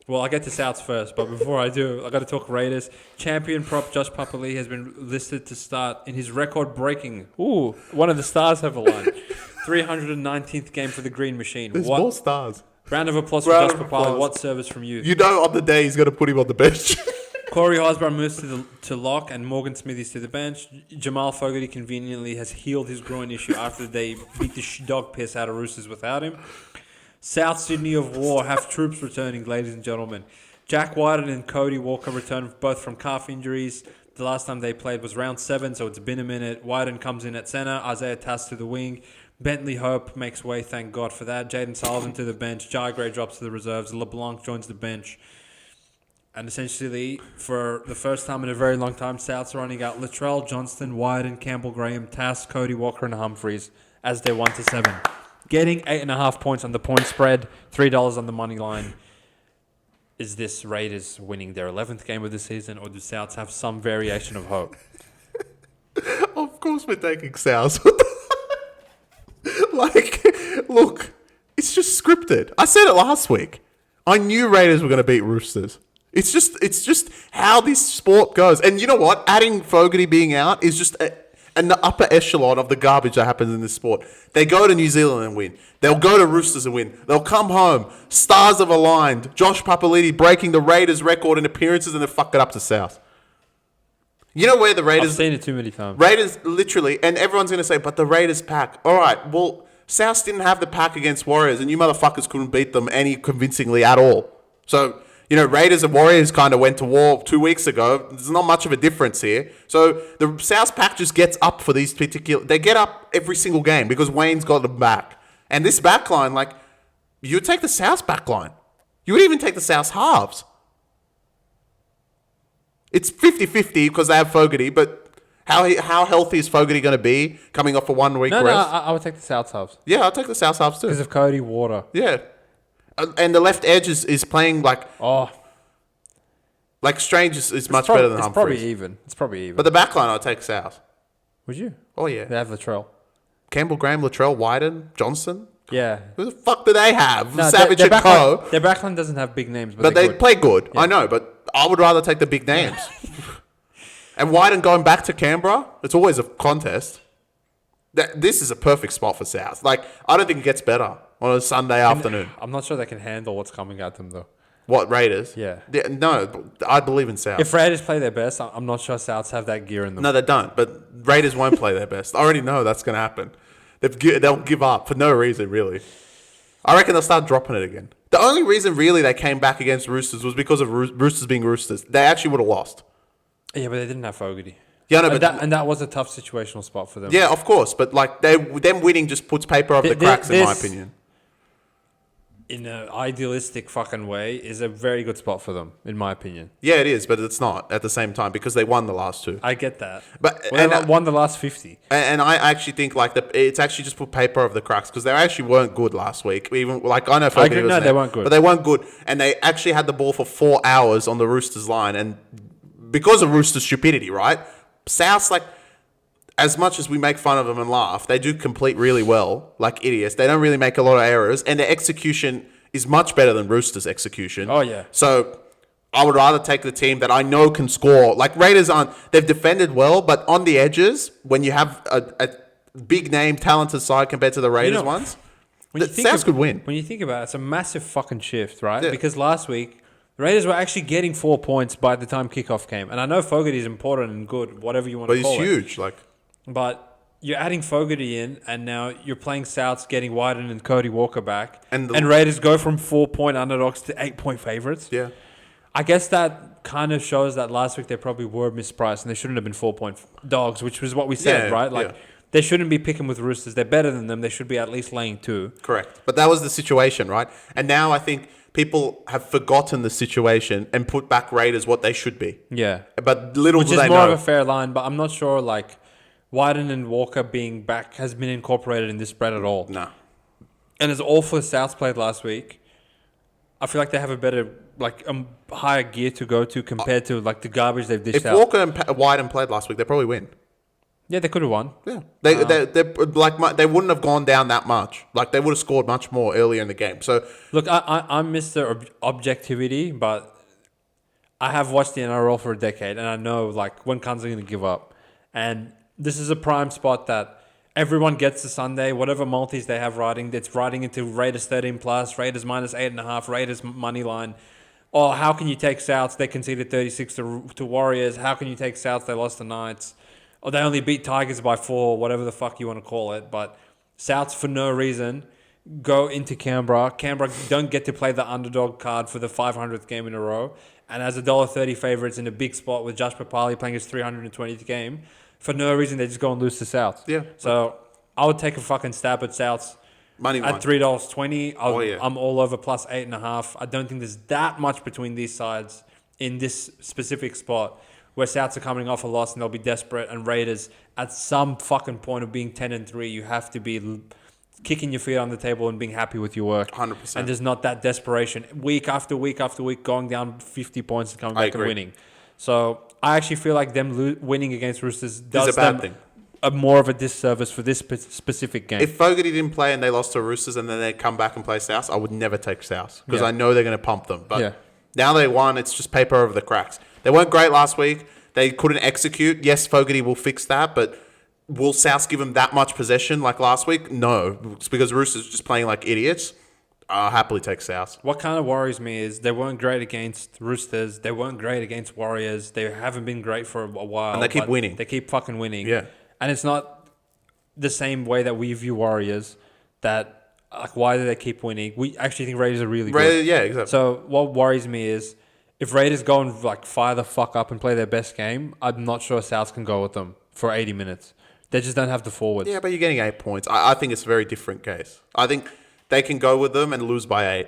Well, I'll get to Souths first, but before I do, I got to talk Raiders. Champion prop Josh Papali has been listed to start in his record-breaking... Ooh, one of the stars have aligned. 319th game for the Green Machine.
There's more stars.
Round of applause for Josh Papali. What service from you?
You know on the day he's going to put him on the bench.
Corey Osborne moves to lock and Morgan Smithies to the bench. Jamal Fogarty conveniently has healed his groin issue after they beat the dog piss out of Roosters without him. South Sydney of War have troops returning, ladies and gentlemen. Jack Whiten and Cody Walker return both from calf injuries. The last time they played was round 7, so it's been a minute. Whiten comes in at centre. Isaiah Tass to the wing. Bentley Hope makes way, thank God for that. Jaden Sullivan to the bench. Jai Gray drops to the reserves. LeBlanc joins the bench. And essentially, for the first time in a very long time, Souths are running out Latrell, Johnston, Wyden, Campbell Graham, Tass, Cody Walker, and Humphreys as their 1-7. Getting 8.5 points on the point spread, $3 on the money line. is this Raiders winning their 11th game of the season, or do Souths have some variation of hope?
Of course we're taking South. Like, look, it's just scripted. I said it last week. I knew Raiders were going to beat Roosters. It's just how this sport goes. And you know what? Adding Fogarty being out is just an upper echelon of the garbage that happens in this sport. They go to New Zealand and win. They'll go to Roosters and win. They'll come home. Stars have aligned. Josh Papali'i breaking the Raiders record in appearances, and they fuck it up to South. You know where the Raiders...
I've seen it too many times.
Raiders, literally, and everyone's going to say, but the Raiders pack. All right, well, South didn't have the pack against Warriors, and you motherfuckers couldn't beat them any convincingly at all. So, you know, Raiders and Warriors kind of went to war 2 weeks ago. There's not much of a difference here. So the South pack just gets up for these particular... They get up every single game because Wayne's got them back. And this back line, like, you would take the South back line. You would even take the South halves. It's 50-50 because they have Fogarty, but how healthy is Fogarty going to be coming off a 1 week rest?
No, I would take the South halves.
Yeah, I'll take the South halves too.
Because of Cody Water.
Yeah. And the left edge is playing like...
Oh.
Like Strange is much better than Humphries.
It's probably even.
But the back line, I'll take South.
Would you?
Oh, yeah.
They have Latrell.
Campbell, Graham, Latrell, Wyden, Johnson.
Yeah.
Who the fuck do they have?
No,
Savage and Co.
Their backline doesn't have big names,
But they play good. Yeah. I know, but I would rather take the big names. And Wyden going back to Canberra, it's always a contest. This is a perfect spot for South. Like, I don't think it gets better on a Sunday afternoon.
I'm not sure they can handle what's coming at them, though.
What, Raiders?
Yeah.
No, I believe in South.
If Raiders play their best, I'm not sure Souths have that gear in them.
No, they don't. But Raiders won't play their best. I already know that's going to happen. They'll give up for no reason, really. I reckon they'll start dropping it again. The only reason, really, they came back against Roosters was because of Roosters being Roosters. They actually would have lost.
Yeah, but they didn't have Fogarty.
Yeah, no,
and that was a tough situational spot for them.
Yeah, of course. But like them winning just puts paper over the cracks, in my opinion.
In an idealistic fucking way, is a very good spot for them, in my opinion.
Yeah, it is, but it's not at the same time because they won the last two.
I get that.
But
they won the last 50.
And I actually think like it's actually just put paper over the cracks because they actually weren't good last week. Even like I know Fogarty was there,
they weren't good.
But they weren't good, and they actually had the ball for 4 hours on the Roosters line, and because of Roosters' stupidity, right? South's like, as much as we make fun of them and laugh, they do complete really well, like idiots. They don't really make a lot of errors, and their execution is much better than Roosters' execution.
Oh, yeah.
So I would rather take the team that I know can score. Like Raiders they've defended well, but on the edges, when you have a big name, talented side compared to the Raiders ones, South could win.
When you think about it, it's a massive fucking shift, right?
Yeah.
Because last week, the Raiders were actually getting 4 points by the time kickoff came. And I know Fogarty is important and good, whatever you want to call it.
But he's huge.
But you're adding Fogarty in, and now you're playing Souths getting Wyden and Cody Walker back. And Raiders go from 4-point underdogs to 8-point favourites.
Yeah.
I guess that kind of shows that last week they probably were mispriced and they shouldn't have been 4-point dogs, which was what we said, right? Like, they shouldn't be picking with Roosters. They're better than them. They should be at least laying 2.
Correct. But that was the situation, right? And now I think people have forgotten the situation and put back Raiders what they should be.
Yeah.
But little do they know.
Which is more of a fair line, but I'm not sure, like, Wyden and Walker being back has been incorporated in this spread at all.
No.
And as awful as Souths played last week, I feel like they have a better, like, higher gear to go to compared to, like, the garbage they've dished out.
If Walker and Wyden played last week, they probably win.
Yeah, they could have won.
Yeah, they wouldn't have gone down that much. Like they would have scored much more earlier in the game. So
look, I'm Mr. Objectivity, but I have watched the NRL for a decade, and I know like when Cunts are going to give up, and this is a prime spot that everyone gets to Sunday. Whatever multis they have riding, that's riding into Raiders 13+, Raiders -8.5, Raiders money line. Oh, how can you take Souths? They conceded 36 to Warriors. How can you take Souths? They lost to Knights. Or they only beat Tigers by 4, whatever the fuck you want to call it. But Souths, for no reason, go into Canberra. Canberra don't get to play the underdog card for the 500th game in a row. And as $1.30 favourites in a big spot with Josh Papali'i playing his 320th game, for no reason they just go and lose to Souths.
Yeah.
So I would take a fucking stab at Souths.
Money
at $3.20.
Yeah.
I'm all over +8.5. I don't think there's that much between these sides in this specific spot, where Souths are coming off a loss and they'll be desperate, and Raiders, at some fucking point of being 10-3, you have to be kicking your feet on the table and being happy with your work.
100%.
And there's not that desperation week after week after week going down 50 points and coming back and winning. So I actually feel like them winning against Roosters does
is a bad thing.
More of a disservice for this specific game.
If Fogarty didn't play and they lost to Roosters and then they come back and play South, I would never take South because I know they're going to pump them. But now they won. It's just paper over the cracks. They weren't great last week. They couldn't execute. Yes, Fogarty will fix that, but will South give them that much possession like last week? No, it's because Roosters just playing like idiots. I'll happily take South.
What kind of worries me is they weren't great against Roosters. They weren't great against Warriors. They haven't been great for a while.
And they keep winning.
They keep fucking winning.
Yeah.
And it's not the same way that we view Warriors. That like, why do they keep winning? We actually think Raiders are really good.
Yeah, exactly.
So what worries me is if Raiders go and like fire the fuck up and play their best game, I'm not sure South can go with them for 80 minutes. They just don't have the forwards.
Yeah, but you're getting 8 points. I think it's a very different case. I think they can go with them and lose by 8.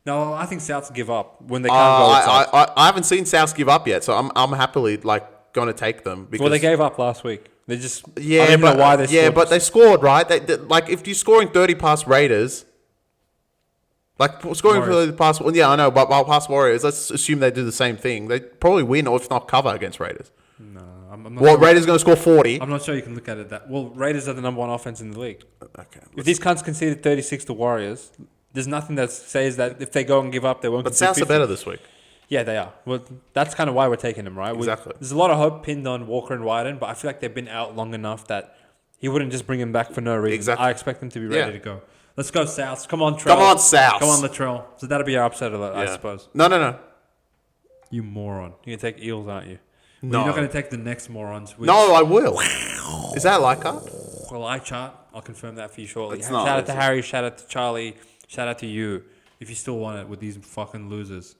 No, I think South give up when they can't go with South.
I haven't seen South give up yet, so I'm happily like going to take them. Because
Well, they gave up last week. They just I
yeah,
don't even
but
know why they scored.
yeah, but they scored right. They like if you're scoring 30 past Raiders, like scoring for the past. Well, yeah, I know, but past Warriors, let's assume they do the same thing. They probably win, or if not, cover against Raiders.
No, I'm not.
Well, Raiders going to score 40.
I'm not sure you can look at it that. Well, Raiders are the number one offense in the league.
Okay.
If these cunts conceded 36 to Warriors, there's nothing that says that if they go and give up, they won't.
But
concede
Souths
50.
are better this week.
Yeah, they are. Well, that's kind of why we're taking them, right?
Exactly.
There's a lot of hope pinned on Walker and Wyden, but I feel like they've been out long enough that he wouldn't just bring him back for no reason.
Exactly.
I expect them to be ready to go. Let's go Souths. Come on, Trell.
Come on, Souths.
Come on, Latrell. So that'll be our upset alert, I suppose.
No.
You moron. You're going to take Eels, aren't you? Well,
No.
You're not going to take the next morons. Which,
No, I will. Is that Leica?
Well, I chart. I'll confirm that for you shortly.
It's
Shout
not,
out to
is it?
Harry. Shout out to Charlie. Shout out to you. If you still want it with these fucking losers.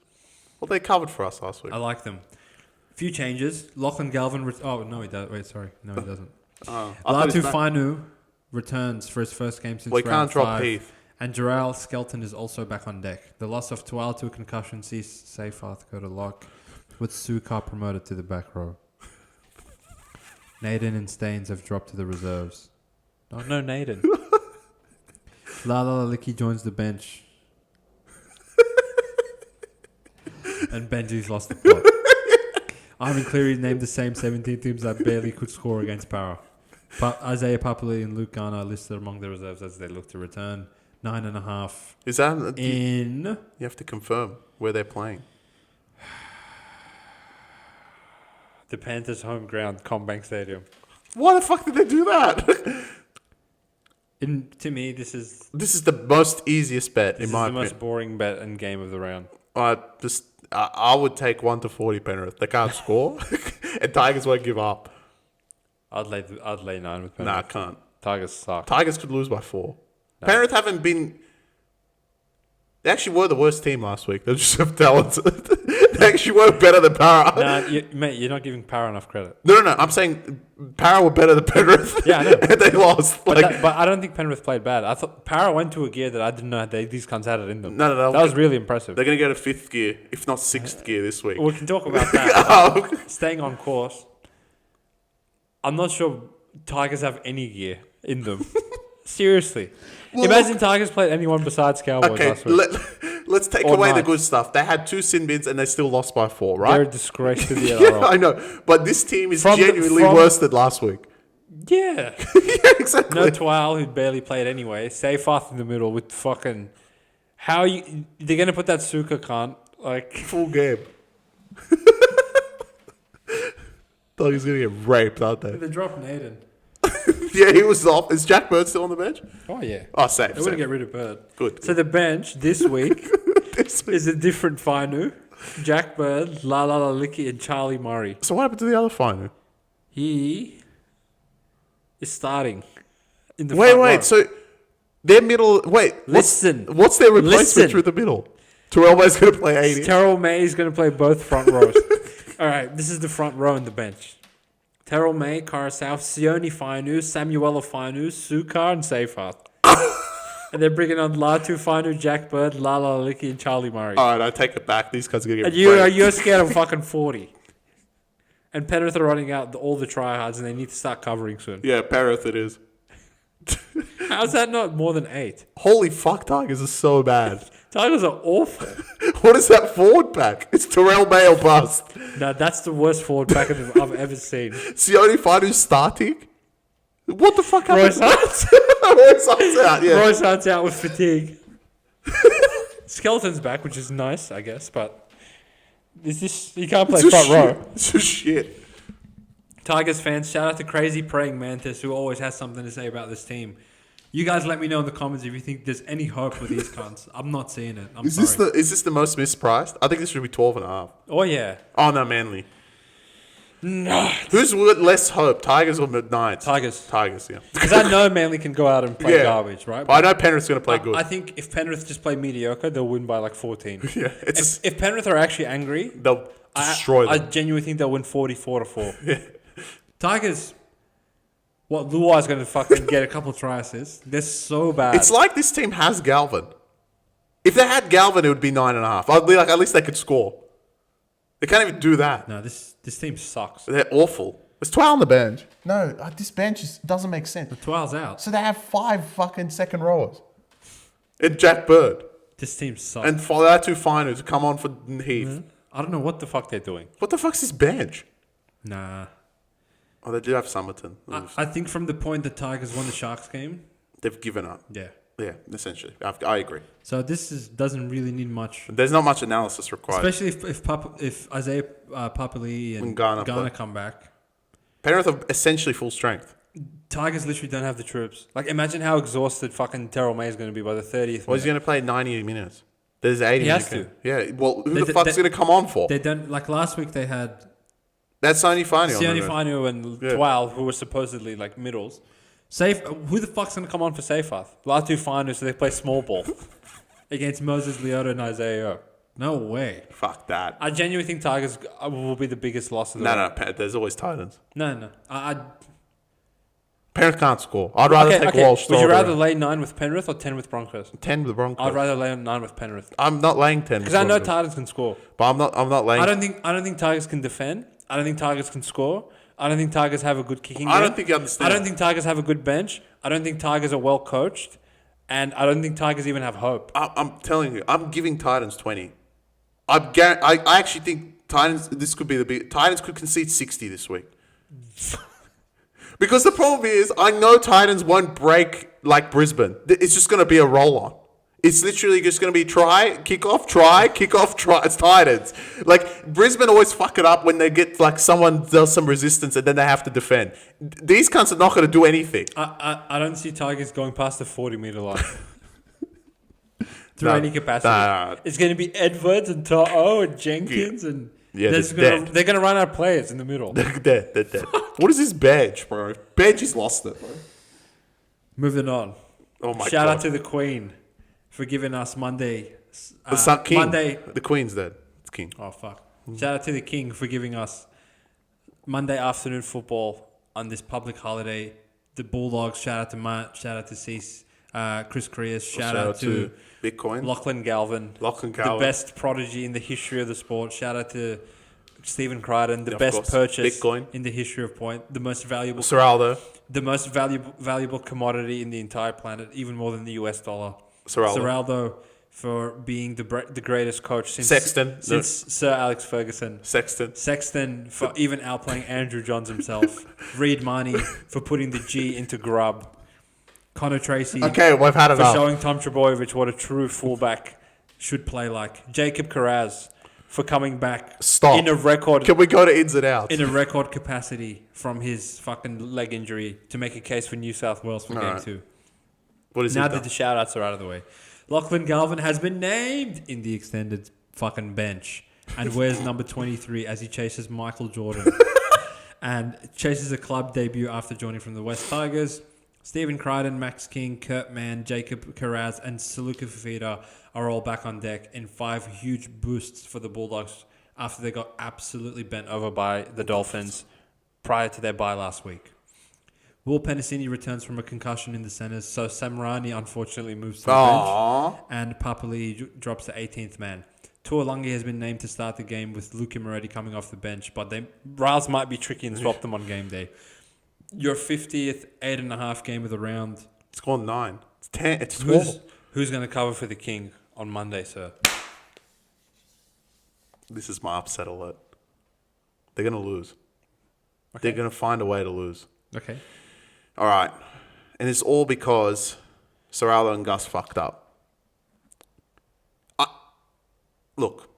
Well, they covered for us last week.
I like them. Few changes. Lachlan Galvin. Oh, no, he does. Wait, sorry. No, he doesn't. Latu Fainu returns for his first game since
Well, he
round
can't drop
5.
Heath.
And Jarome Skelton is also back on deck. The loss of Tual to a concussion sees Seyfarth go to lock, with Sukar promoted to the back row. Naden and Staines have dropped to the reserves. Oh, no, Naden. Lala Licky joins the bench. And Benji's lost the plot. Ivan Cleary named the same 17 teams that barely could score against Para. Isaiah Papali and Luke Garner are listed among the reserves as they look to return. 9.5
Is that
in...
You have to confirm where they're playing.
The Panthers' home ground, Combank Stadium.
Why the fuck did they do that?
To me, this is
the most easiest bet in my
the
opinion.
most boring bet and game of the round.
I would take 1 to 40 Penrith. They can't score, and Tigers won't give up.
I'd lay 9 with Penrith.
Nah, I can't.
Tigers suck.
Tigers could lose by 4. No. Penrith haven't been. They actually were the worst team last week. They just have talent. They actually were better than Para.
Nah, mate, you're not giving Para enough credit.
No. I'm saying Para were better than Penrith.
Yeah, I know.
And they lost.
But I don't think Penrith played bad. I thought Para went to a gear that I didn't know these cunts had it in them.
No.
That was really impressive.
They're going to go to 5th gear, if not 6th gear this week.
We can talk about that. Staying on course. I'm not sure Tigers have any gear in them. Seriously.
Well,
imagine Tigers played anyone besides Cowboys last week.
Let's take away the good stuff. They had 2 sin bins and they still lost by 4, right?
They're a disgrace to the NRL.
Yeah, I know. But this team is genuinely worse than last week.
Yeah.
Yeah, exactly.
No Twal, who barely played anyway. Seyfarth in the middle with fucking... How you... They're going to put that Suka cunt, like...
Full game. Thought he was going to get raped, aren't they?
They dropped Naden.
Yeah, he was off. Is Jack Bird still on the bench?
Oh, yeah.
Oh, safe.
They wouldn't get rid of Bird.
Good.
So the bench this week is a different Fainu. Jack Bird, Lala Licky, and Charlie Murray.
So what happened to the other final?
He is starting in the
Wait.
front row.
So their middle... Wait.
Listen.
What's their replacement
Listen.
through the middle? Terrell going to play 80.
Terrell May is going to play both front rows. All right, this is the front row and the bench. Terrell May, Cara South, Sione Fainu, Samuela Fainu, Sukar, and Seyfarth. And they're bringing on Latu Fainu, Jack Bird, Lala Licky, and Charlie Murray.
All right, I take it back. These guys are going to get
And you're scared of fucking 40. And Penrith are running out all the tryhards, and they need to start covering soon.
Yeah, Penrith it is.
How's that not more than 8?
Holy fuck, Tigers are so bad.
Tigers are awful.
What is that forward pack? It's Terrell May or bust.
No, that's the worst forward pack I've ever seen.
It's the only fight who's starting. What the fuck happened?
Royce Hunt's
Royce Hunt's out, yeah.
Royce Hunt's out with fatigue. Skeleton's back, which is nice, I guess, but you can't play front row.
It's just shit.
Tigers fans, shout out to Crazy Praying Mantis, who always has something to say about this team. You guys let me know in the comments if you think there's any hope with these cunts. I'm not seeing it. I'm sorry.
Is this the most mispriced? I think this should be 12.5.
Oh, yeah.
Oh, no, Manly.
No.
Who's with less hope, Tigers or Knights?
Tigers,
yeah.
Because I know Manly can go out and play garbage, right?
But I know Penrith's going to play good.
I think if Penrith just play mediocre, they'll win by like 14.
Yeah,
if Penrith are actually angry,
they'll destroy them.
I genuinely think they'll win 44-4. Yeah. Tigers, Luai's going to fucking get a couple try assists. They're so bad.
It's like this team has Galvin. If they had Galvin, it would be 9.5. I'd be like, at least they could score. They can't even do that.
No, this team sucks.
They're awful. There's 12 on the bench. No, this bench doesn't make sense.
The 12's out.
So they have 5 fucking second rowers. And Jack Bird.
This team sucks.
And for our 2 finals to come on for Heath. Mm-hmm.
I don't know what the fuck they're doing.
What the fuck's this bench?
Nah.
Oh, they do have Summerton.
I think from the point the Tigers won the Sharks game,
they've given up.
Yeah.
Yeah, essentially. I agree.
So this doesn't really need much.
There's not much analysis required.
Especially if Isaiah Papali'i and Ghana come back.
Penrith are essentially full strength.
Tigers literally don't have the troops. Like, imagine how exhausted fucking Terrell May is going to be by the 30th
Well, he's going to play 90 minutes. There's 80
He has to.
Yeah, well, who the fuck's going to come on for?
They don't, like last week they had
That's Sione
Fainu and Twal, who were supposedly like middles. Who the fuck's going to come on for Seyfarth? Latu Fainu, so they play small ball against Moses Leota and Isaiah. No way.
Fuck that.
I genuinely think Tigers will be the biggest loss of the
No, there's always Titans.
No.
Penrith can't score. I'd rather take Walsh.
Would you rather lay 9 with Penrith or 10 with Broncos?
10 with the Broncos.
I'd rather lay 9 with Penrith.
I'm not laying 10
because I know Titans can score.
But I'm not laying.
I don't think Tigers can defend. I don't think Tigers can score. I don't think Tigers have a good kicking game.
I don't think you understand.
I don't think Tigers have a good bench. I don't think Tigers are well coached. And I don't think Tigers even have hope.
I'm telling you, I'm giving Titans 20. I actually think Titans, this could be the big... Titans could concede 60 this week. Because the problem is, I know Titans won't break like Brisbane. It's just going to be a roll-on. It's literally just going to be try, kick off, try. It's Titans. Like, Brisbane always fuck it up when they get, like, someone does some resistance and then they have to defend. These cunts are not going to do anything.
I don't see Tigers going past the 40-metre line. Through any capacity. It's going to be Edwards and To'o and Jenkins and... Yeah, they're going to run out of players in the middle.
They're dead. What is this bench, bro? Bench has lost it, bro.
Moving on.
Oh, my God.
Shout out to the Queen for giving us Monday.
King.
Monday.
The Queen's dead. It's King.
Oh, fuck. Shout out to the King for giving us Monday afternoon football on this public holiday. The Bulldogs, shout out to Matt, shout out to Cease, Chris Crias, shout out to
Bitcoin.
Lachlan Galvin. The best prodigy in the history of the sport. Shout out to Stephen Crichton, the best purchase
Bitcoin
in the history of point. The most valuable...
Serraldo.
The most valuable commodity in the entire planet, even more than the US dollar.
Serraldo
for being the greatest coach since Sir Alex Ferguson. Sexton for even outplaying Andrew Johns himself. Reid Marnie for putting the G into grub. Connor Tracy
we've had
for showing Tom Trbojevic what a true fullback should play like. Jacob Carraz for coming back in a record...
Can we go to ins and outs?
In a record capacity from his fucking leg injury to make a case for New South Wales for Game 2.
What is
now that the shout-outs are out of the way. Lachlan Galvin has been named in the extended fucking bench and wears number 23 as he chases Michael Jordan and chases a club debut after joining from the West Tigers. Stephen Crichton, Max King, Kurt Mann, Jacob Carraz and Saluka Fafita are all back on deck in 5 huge boosts for the Bulldogs after they got absolutely bent over by the Dolphins prior to their bye last week. Will Penasini returns from a concussion in the centres, so Samrani unfortunately moves to the bench, and Papali'i drops to 18th man. Tuolangi has been named to start the game with Luke Moretti coming off the bench, but Riles might be tricky and swap them on game day. Your 50th 8.5 game of the round.
It's gone 9. It's 10. It's 12.
Who's going to cover for the King on Monday, sir?
This is my upset alert. They're going to lose.
Okay.
They're going to find a way to lose.
Okay.
All right. And it's all because Sorrello and Gus fucked up. Look,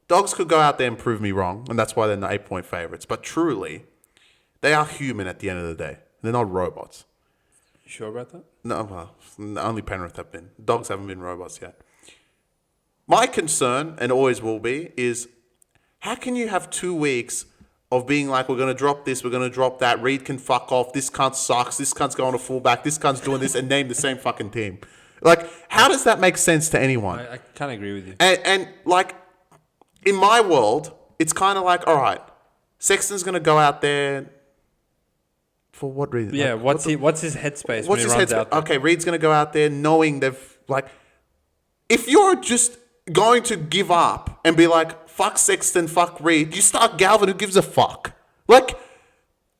Dogs could go out there and prove me wrong, and that's why they're the 8-point favourites. But truly, they are human at the end of the day. They're not robots.
You sure about that?
No, well, only Penrith have been. Dogs haven't been robots yet. My concern, and always will be, is how can you have 2 weeks of being like, we're going to drop this, we're going to drop that, Reed can fuck off, this cunt sucks, this cunt's going to fullback, this cunt's doing this, and name the same fucking team. Like, how does that make sense to anyone?
I can't agree with you.
And like, in my world, it's kind of like, all right, Sexton's going to go out there for what reason?
Yeah,
like,
what's his headspace
what's
when he
his
runs
headspace?
out there?
Okay, Reed's going to go out there knowing they've, like, if you're just going to give up and be like, fuck Sexton, fuck Reed, you start Galvin, who gives a fuck? Like,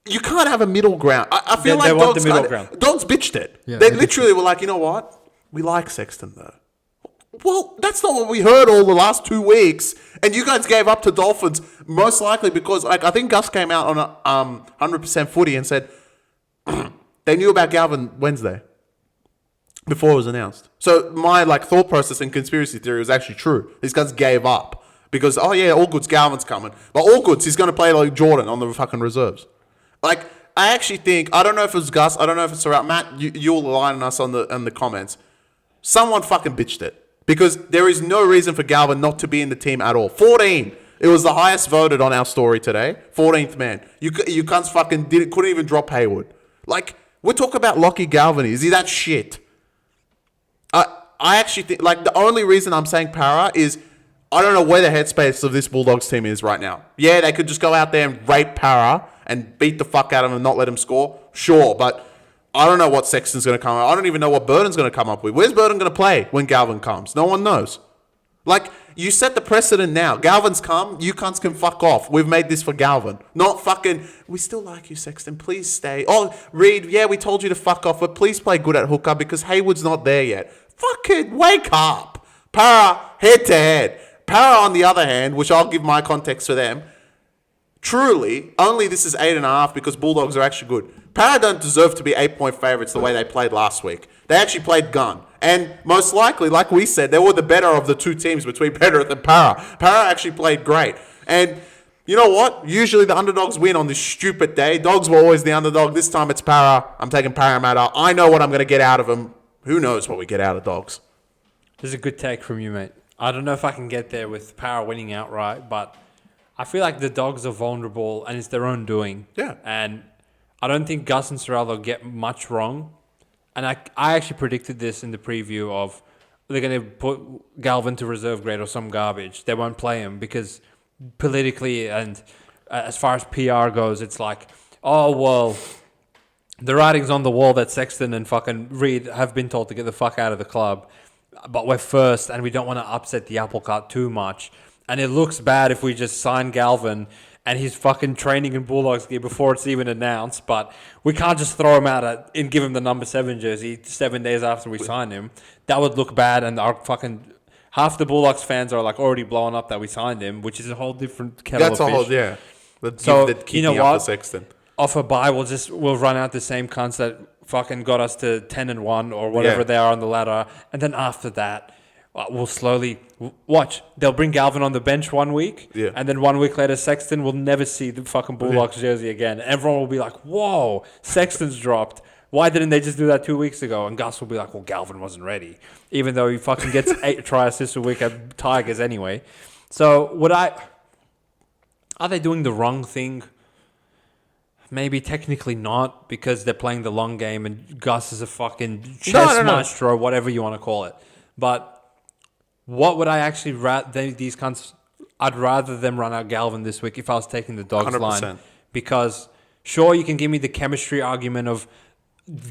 you can't have a middle ground. I feel
They
like
want the middle ground.
Dogs bitched it.
Yeah,
they
they
literally were like, you know what? We like Sexton, though. Well, that's not what we heard all the last 2 weeks. And you guys gave up to Dolphins, most likely because, like, I think Gus came out on a 100% footy and said they knew about Galvin Wednesday before it was announced. So my, like, thought process and conspiracy theory was actually true. These guys gave up because, oh, yeah, all goods, Galvin's coming. But all goods, he's going to play like Jordan on the fucking reserves. Like, I actually think, I don't know if it was Gus, I don't know if it's around Matt, you'll align on us on the comments. Someone fucking bitched it. Because there is no reason for Galvin not to be in the team at all. 14. It was the highest voted on our story today. 14th man. You cunts fucking couldn't even drop Hayward. Like, we're talking about Lockie Galvin. Is he that shit? I actually think, like, the only reason I'm saying Para is I don't know where the headspace of this Bulldogs team is right now. Yeah, they could just go out there and rape Para and beat the fuck out of him and not let him score. Sure, but I don't know what Sexton's going to come up. I don't even know what Burden's going to come up with. Where's Burden going to play when Galvin comes? No one knows. Like, you set the precedent now. Galvin's come, you cunts can fuck off. We've made this for Galvin. Not fucking, we still like you, Sexton. Please stay. Oh, Reed, yeah, we told you to fuck off, but please play good at hooker because Hayward's not there yet. Fucking wake up. Para, head to head. Para, on the other hand, which I'll give my context for them, truly, only this is 8.5 because Bulldogs are actually good. Para don't deserve to be 8-point favourites the way they played last week. They actually played gun. And most likely, like we said, they were the better of the two teams between Penrith and Para. Para actually played great. And you know what? Usually the underdogs win on this stupid day. Dogs were always the underdog. This time it's Para. I'm taking Parramatta. I know what I'm going to get out of them. Who knows what we get out of Dogs?
This is a good take from you, mate. I don't know if I can get there with Para winning outright, but I feel like the Dogs are vulnerable and it's their own doing.
Yeah.
And I don't think Gus and Sorrello get much wrong. And I actually predicted this in the preview of they're going to put Galvin to reserve grade or some garbage. They won't play him because politically and as far as PR goes, it's like, oh, well, the writing's on the wall that Sexton and fucking Reed have been told to get the fuck out of the club. But we're first and we don't want to upset the apple cart too much. And it looks bad if we just sign Galvin and he's fucking training in Bulldogs gear before it's even announced. But we can't just throw him out and give him the number 7 jersey 7 days after we sign him. That would look bad, and our fucking half the Bulldogs fans are like already blowing up that we signed him, which is a whole different kettle of fish.
That's a whole, yeah.
So,
You know what? Sexton.
Off a bye, we'll run out the same cunts that fucking got us to 10-1 or whatever they are on the ladder, and then after that, we'll slowly watch. They'll bring Galvin on the bench 1 week, and then 1 week later, Sexton will never see the fucking Bulldogs jersey again. Everyone will be like, "Whoa, Sexton's dropped. Why didn't they just do that 2 weeks ago?" And Gus will be like, "Well, Galvin wasn't ready," even though he fucking gets 8 try assists a week at Tigers anyway. So, are they doing the wrong thing? Maybe technically not, because they're playing the long game and Gus is a fucking chess maestro, whatever you want to call it. But what would I actually these cunts? I'd rather them run out Galvin this week if I was taking the Dogs
100%.
line, because sure, you can give me the chemistry argument of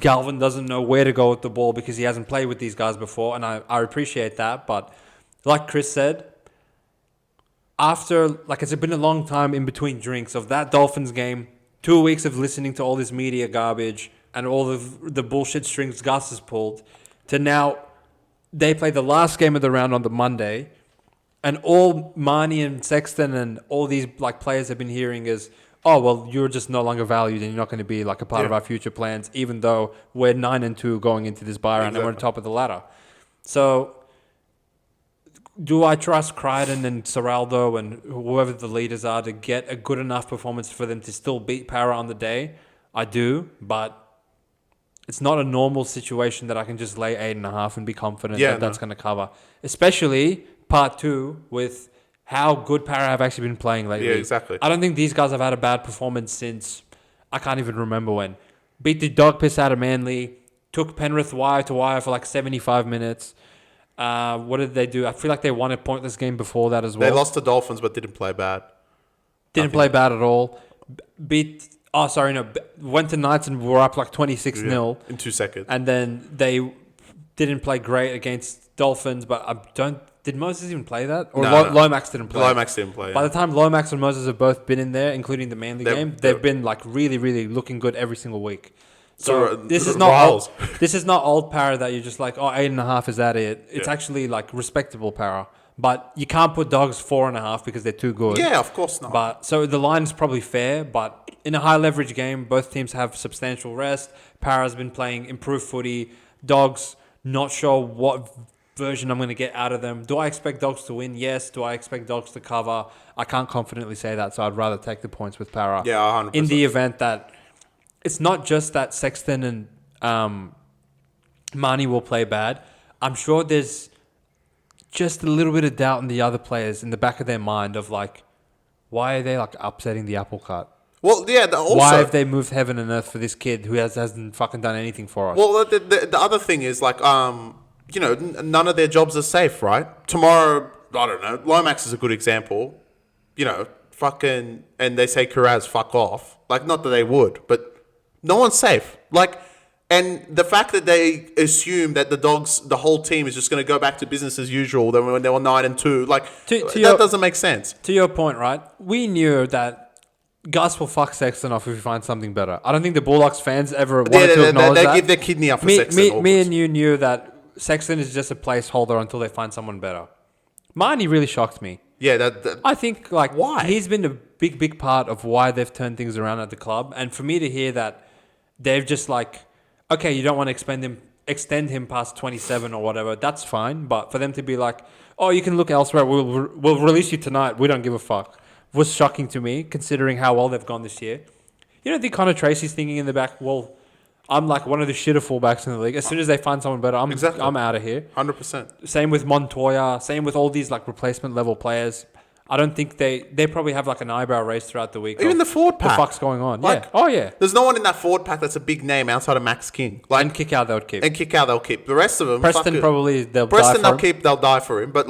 Galvin doesn't know where to go with the ball because he hasn't played with these guys before, and I appreciate that. But like Chris said, after it's been a long time in between drinks of that Dolphins game 2 weeks of listening to all this media garbage and all of the bullshit strings Gus has pulled, to now they play the last game of the round on the Monday, and all Marnie and Sexton and all these like players have been hearing is, oh, well, you're just no longer valued and you're not going to be like a part of our future plans, even though we're 9-2 going into this bye round and we're on top of the ladder. So do I trust Crichton and Serraldo and whoever the leaders are to get a good enough performance for them to still beat Para on the day? I do, but it's not a normal situation that I can just lay 8.5 and be confident that's going to cover. Especially part 2 with how good Para have actually been playing lately.
Yeah, exactly.
I don't think these guys have had a bad performance since, I can't even remember when. Beat the dog piss out of Manly, took Penrith wire to wire for like 75 minutes. What did they do? I feel like they won a pointless game before that as well.
They lost to Dolphins but didn't play bad.
Didn't play bad at all. Went to Knights and were up like 26-0.
In 2 seconds.
And then they didn't play great against Dolphins, but did Moses even play that? Or Lomax didn't play?
Lomax didn't play.
By the time Lomax and Moses have both been in there, including the Manly game, they've been like really, really looking good every single week. So this is not old Para that you're just like, 8.5, is that it? It's actually like respectable Para. But you can't put Dogs 4.5 because they're too good.
Yeah, of course not.
But so the line is probably fair, but in a high leverage game, both teams have substantial rest. Para's been playing improved footy. Dogs, not sure what version I'm going to get out of them. Do I expect Dogs to win? Yes. Do I expect Dogs to cover? I can't confidently say that, so I'd rather take the points with Para.
Yeah, 100%.
In the event that it's not just that Sexton and Marnie will play bad. I'm sure there's just a little bit of doubt in the other players in the back of their mind of like, why are they like upsetting the apple cart?
Well, yeah. Also,
why have they moved heaven and earth for this kid who hasn't fucking done anything for us?
Well, the other thing is like, none of their jobs are safe, right? Tomorrow, I don't know. Lomax is a good example. And they say Kiraz, fuck off. Like, not that they would, but no one's safe. Like, and the fact that they assume that the Dogs, the whole team is just going to go back to business as usual when they were 9-2, like, that doesn't make sense.
To your point, right? We knew that Gus will fuck Sexton off if he finds something better. I don't think the Bulldogs fans ever wanted to acknowledge that.
They give their kidney up for Sexton.
Me and you knew that Sexton is just a placeholder until they find someone better. Marnie really shocked me.
Yeah,
I think, like,
why?
He's been a big part of why they've turned things around at the club. And for me to hear that they've just like, okay, you don't want to extend him past 27 or whatever, that's fine. But for them to be like, oh, you can look elsewhere, we'll release you tonight, we don't give a fuck, was shocking to me, considering how well they've gone this year. You don't think Connor Tracy's thinking in the back, well, I'm like one of the shitter fullbacks in the league. As soon as they find someone better, I'm out of here.
100%.
Same with Montoya. Same with all these like replacement level players. I don't think they probably have like an eyebrow raise throughout the week.
Even the forward pack.
What the fuck's going on?
Like,
yeah. Oh, yeah.
There's no one in that forward pack that's a big name outside of Max King. Like,
and kick out, they would keep.
The rest of them...
Preston probably, they'll
die for him. But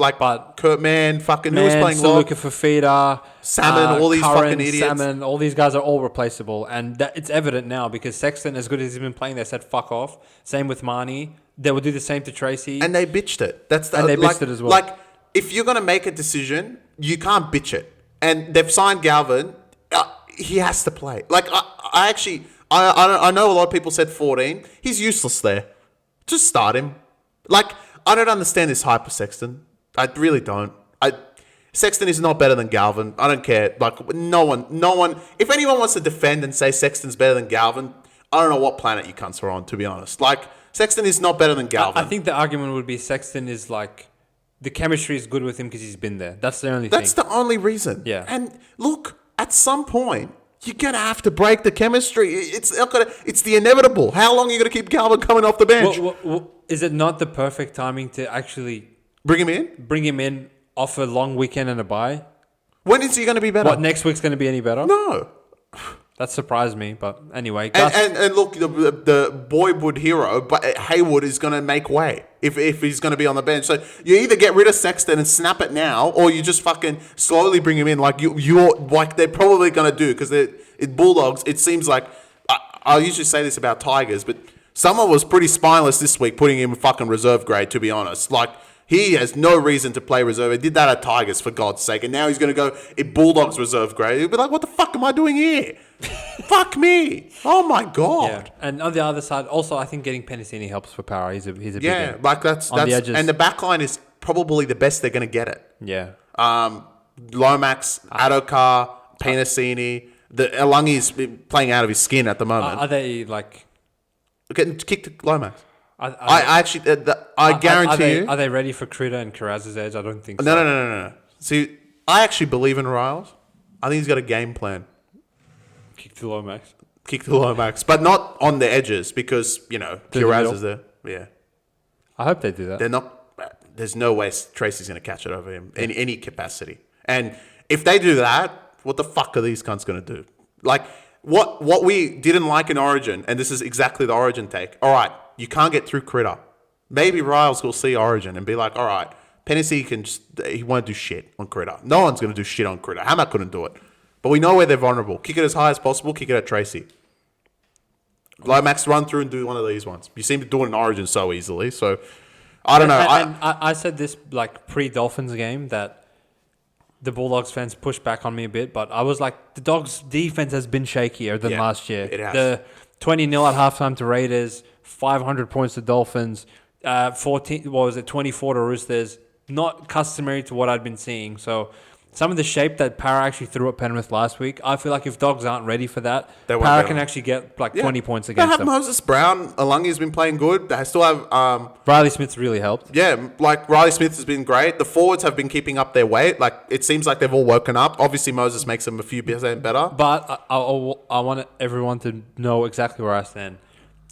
Kurt Mann, who was playing well?
Saluka Fafita,
Salmon, all these fucking idiots.
Salmon, all these guys are all replaceable. And it's evident now because Sexton, as good as he's been playing, they said fuck off. Same with Marnie. They will do the same to Tracy.
And they bitched it.
And they bitched it as well.
Like, if you're going to make a decision, you can't bitch it. And they've signed Galvin. He has to play. Like, I know a lot of people said 14. He's useless there. Just start him. Like, I don't understand this hype of Sexton. I really don't. Sexton is not better than Galvin. I don't care. Like, no one. If anyone wants to defend and say Sexton's better than Galvin, I don't know what planet you cunts are on, to be honest. Like, Sexton is not better than Galvin.
I think the argument would be Sexton is like, the chemistry is good with him because he's been there. That's the only thing.
That's the only reason.
Yeah.
And look, at some point, you're going to have to break the chemistry. It's the inevitable. How long are you going to keep Galvin coming off the bench?
Is it not the perfect timing to actually...
Bring him in
off a long weekend and a bye?
When is he going to be better?
What, next week's going to be any better?
No.
That surprised me, but anyway.
And look, the boyhood hero, but Hayward is going to make way if he's going to be on the bench. So you either get rid of Sexton and snap it now, or you just fucking slowly bring him in like you're like they're probably going to do because Bulldogs. It seems like I usually say this about Tigers, but someone was pretty spineless this week, putting him in fucking reserve grade. To be honest, like He has no reason to play reserve. He did that at Tigers, for God's sake. And now he's going to go in Bulldogs reserve grade. He'll be like, what the fuck am I doing here? Fuck me. Oh, my God.
Yeah. And on the other side, also, I think getting Penasini helps for Power. He's a big
yeah, like that's
the edges.
and the back line is probably the best they're going to get it.
Yeah.
Lomax, Adokar, Penasini. The Elangi's playing out of his skin at the moment.
Are they like...
Getting kicked to Lomax. I guarantee you.
Are they ready for Critter and Carraz's edge? I don't think so.
No. See, I actually believe in Riles. I think he's got a game plan.
Kick to Lomax.
But not on the edges because, Carraz is there. Yeah.
I hope they do that.
They're not... There's no way Tracy's going to catch it over him in any capacity. And if they do that, what the fuck are these cunts going to do? Like, what we didn't like in Origin, and this is exactly the Origin take. All right, you can't get through Critter. Maybe Riles will see Origin and be like, all right, Penasy he won't do shit on Critter. No one's going to do shit on Critter. Hammer couldn't do it. But we know where they're vulnerable. Kick it as high as possible. Kick it at Tracy. Lomax, run through and do one of these ones. You seem to do it in Origin so easily. So, I don't know.
I said this like pre-Dolphins game that the Bulldogs fans pushed back on me a bit, but I was like, the Dogs' defense has been shakier than last year.
It has.
The 20-0 at halftime to Raiders, 500 points to Dolphins, 24 to Roosters. Not customary to what I'd been seeing. So some of the shape that Parra actually threw at Penrith last week, I feel like if Dogs aren't ready for that, Parra can actually get like 20 points against them.
They have Moses Brown. Alangi's been playing good. They still have...
Riley Smith's really helped.
Yeah, like Riley Smith has been great. The forwards have been keeping up their weight. Like, it seems like they've all woken up. Obviously, Moses makes them a few percent better.
But I want everyone to know exactly where I stand.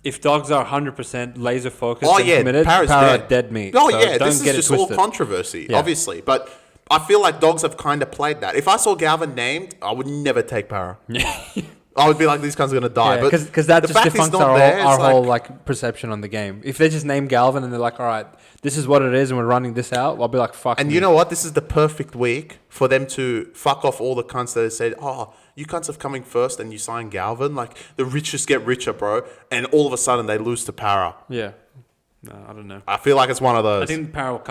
If Dogs are 100% laser focused and committed, Parra dead meat.
Oh,
so
yeah,
don't
this
get
is just
it
all
twisted.
controversy, obviously. But I feel like Dogs have kind of played that. If I saw Galvin named, I would never take Parra. I would be like, these guys are going to die.
Yeah, because that just defunks our whole like perception on the game. If they just name Galvin and they're like, all right, this is what it is and we're running this out, I'll be like, fuck.
And you know what? This is the perfect week for them to fuck off all the cunts that have said, oh, you cunts have coming first and you sign Galvin. Like, the richest get richer, bro. And all of a sudden they lose to Parra.
Yeah. No, I don't know.
I feel like it's one of those.
I think Parra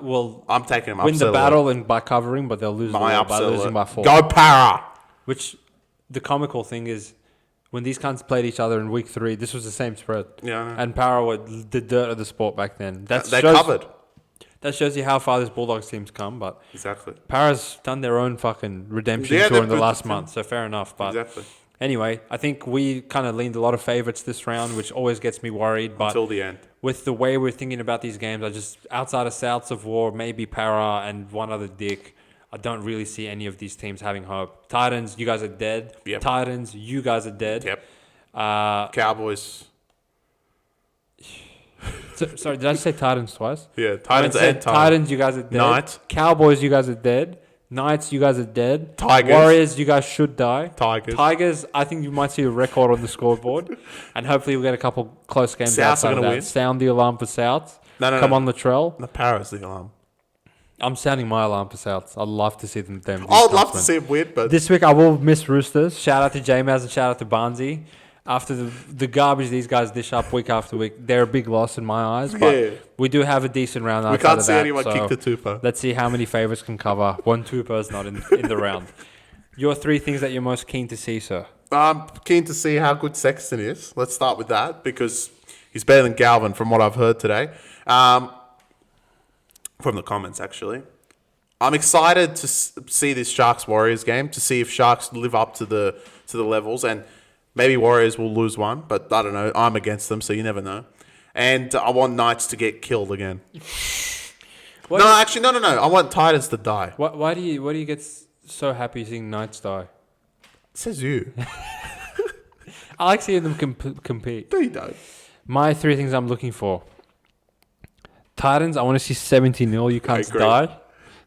will
I'm taking him
win the battle by covering, but they'll lose by losing by 4.
Go Parra!
Which, the comical thing is, when these cunts played each other in week 3, this was the same spread.
Yeah.
And Parra were the dirt of the sport back then.
They covered.
That shows you how far this Bulldogs team's come, but
exactly.
Parra's done their own fucking redemption tour in the last month, so fair enough. But
exactly.
Anyway, I think we kind of leaned a lot of favourites this round, which always gets me worried. But
until the end.
With the way we're thinking about these games, I just, outside of Souths of War, maybe Parra and one other dick, I don't really see any of these teams having hope. Titans, you guys are dead.
Yep.
Titans, you guys are dead.
Yep. Cowboys.
Sorry, did I say Titans twice?
Yeah, Titans and
Titans, you guys are dead.
Knights.
Cowboys, you guys are dead. Knights, you guys are dead.
Tigers.
Warriors, you guys should die.
Tigers,
I think you might see a record on the scoreboard. And hopefully we'll get a couple close games
Souths
outside
are
of
gonna
that.
win.
Sound the alarm for Souths.
No.
Come on, Latrell.
The Parra's the alarm.
I'm sounding my alarm for Souths. I'd love to see them.
I'd love to see them win, but...
This week I will miss Roosters. Shout out to J-Maz and shout out to Barnsey. After the garbage these guys dish up week after week, they're a big loss in my eyes. But we do have a decent round.
We can't see anyone kick the Tupa.
Let's see how many favourites can cover. One Tupa is not in the round. Your 3 things that you're most keen to see, sir.
I'm keen to see how good Sexton is. Let's start with that because he's better than Galvin from what I've heard today. From the comments, actually. I'm excited to see this Sharks-Warriors game, to see if Sharks live up to the levels. And maybe Warriors will lose one, but I don't know. I'm against them, so you never know. And I want Knights to get killed again. No. I want Titans to die.
Why do you get so happy seeing Knights die?
It says you.
I like seeing them compete.
No, you don't.
My 3 things I'm looking for. Titans, I want to see 70-0. You cunts die.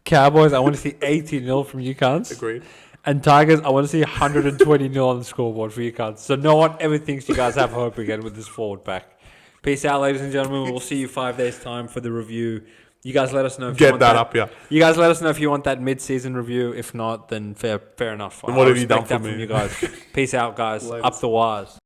Cowboys, I want to see 80-0 from you cunts.
Agreed.
And Tigers, I want to see 120-0 on the scoreboard for you cunts. So no one ever thinks you guys have hope again with this forward pack. Peace out, ladies and gentlemen. We'll see you 5 days' time for the review. You guys let us know if you want that up, yeah. You guys let us know if you want that mid-season review. If not, then fair enough.
And what have you done for me?
From you guys. Peace out, guys. Up the wires.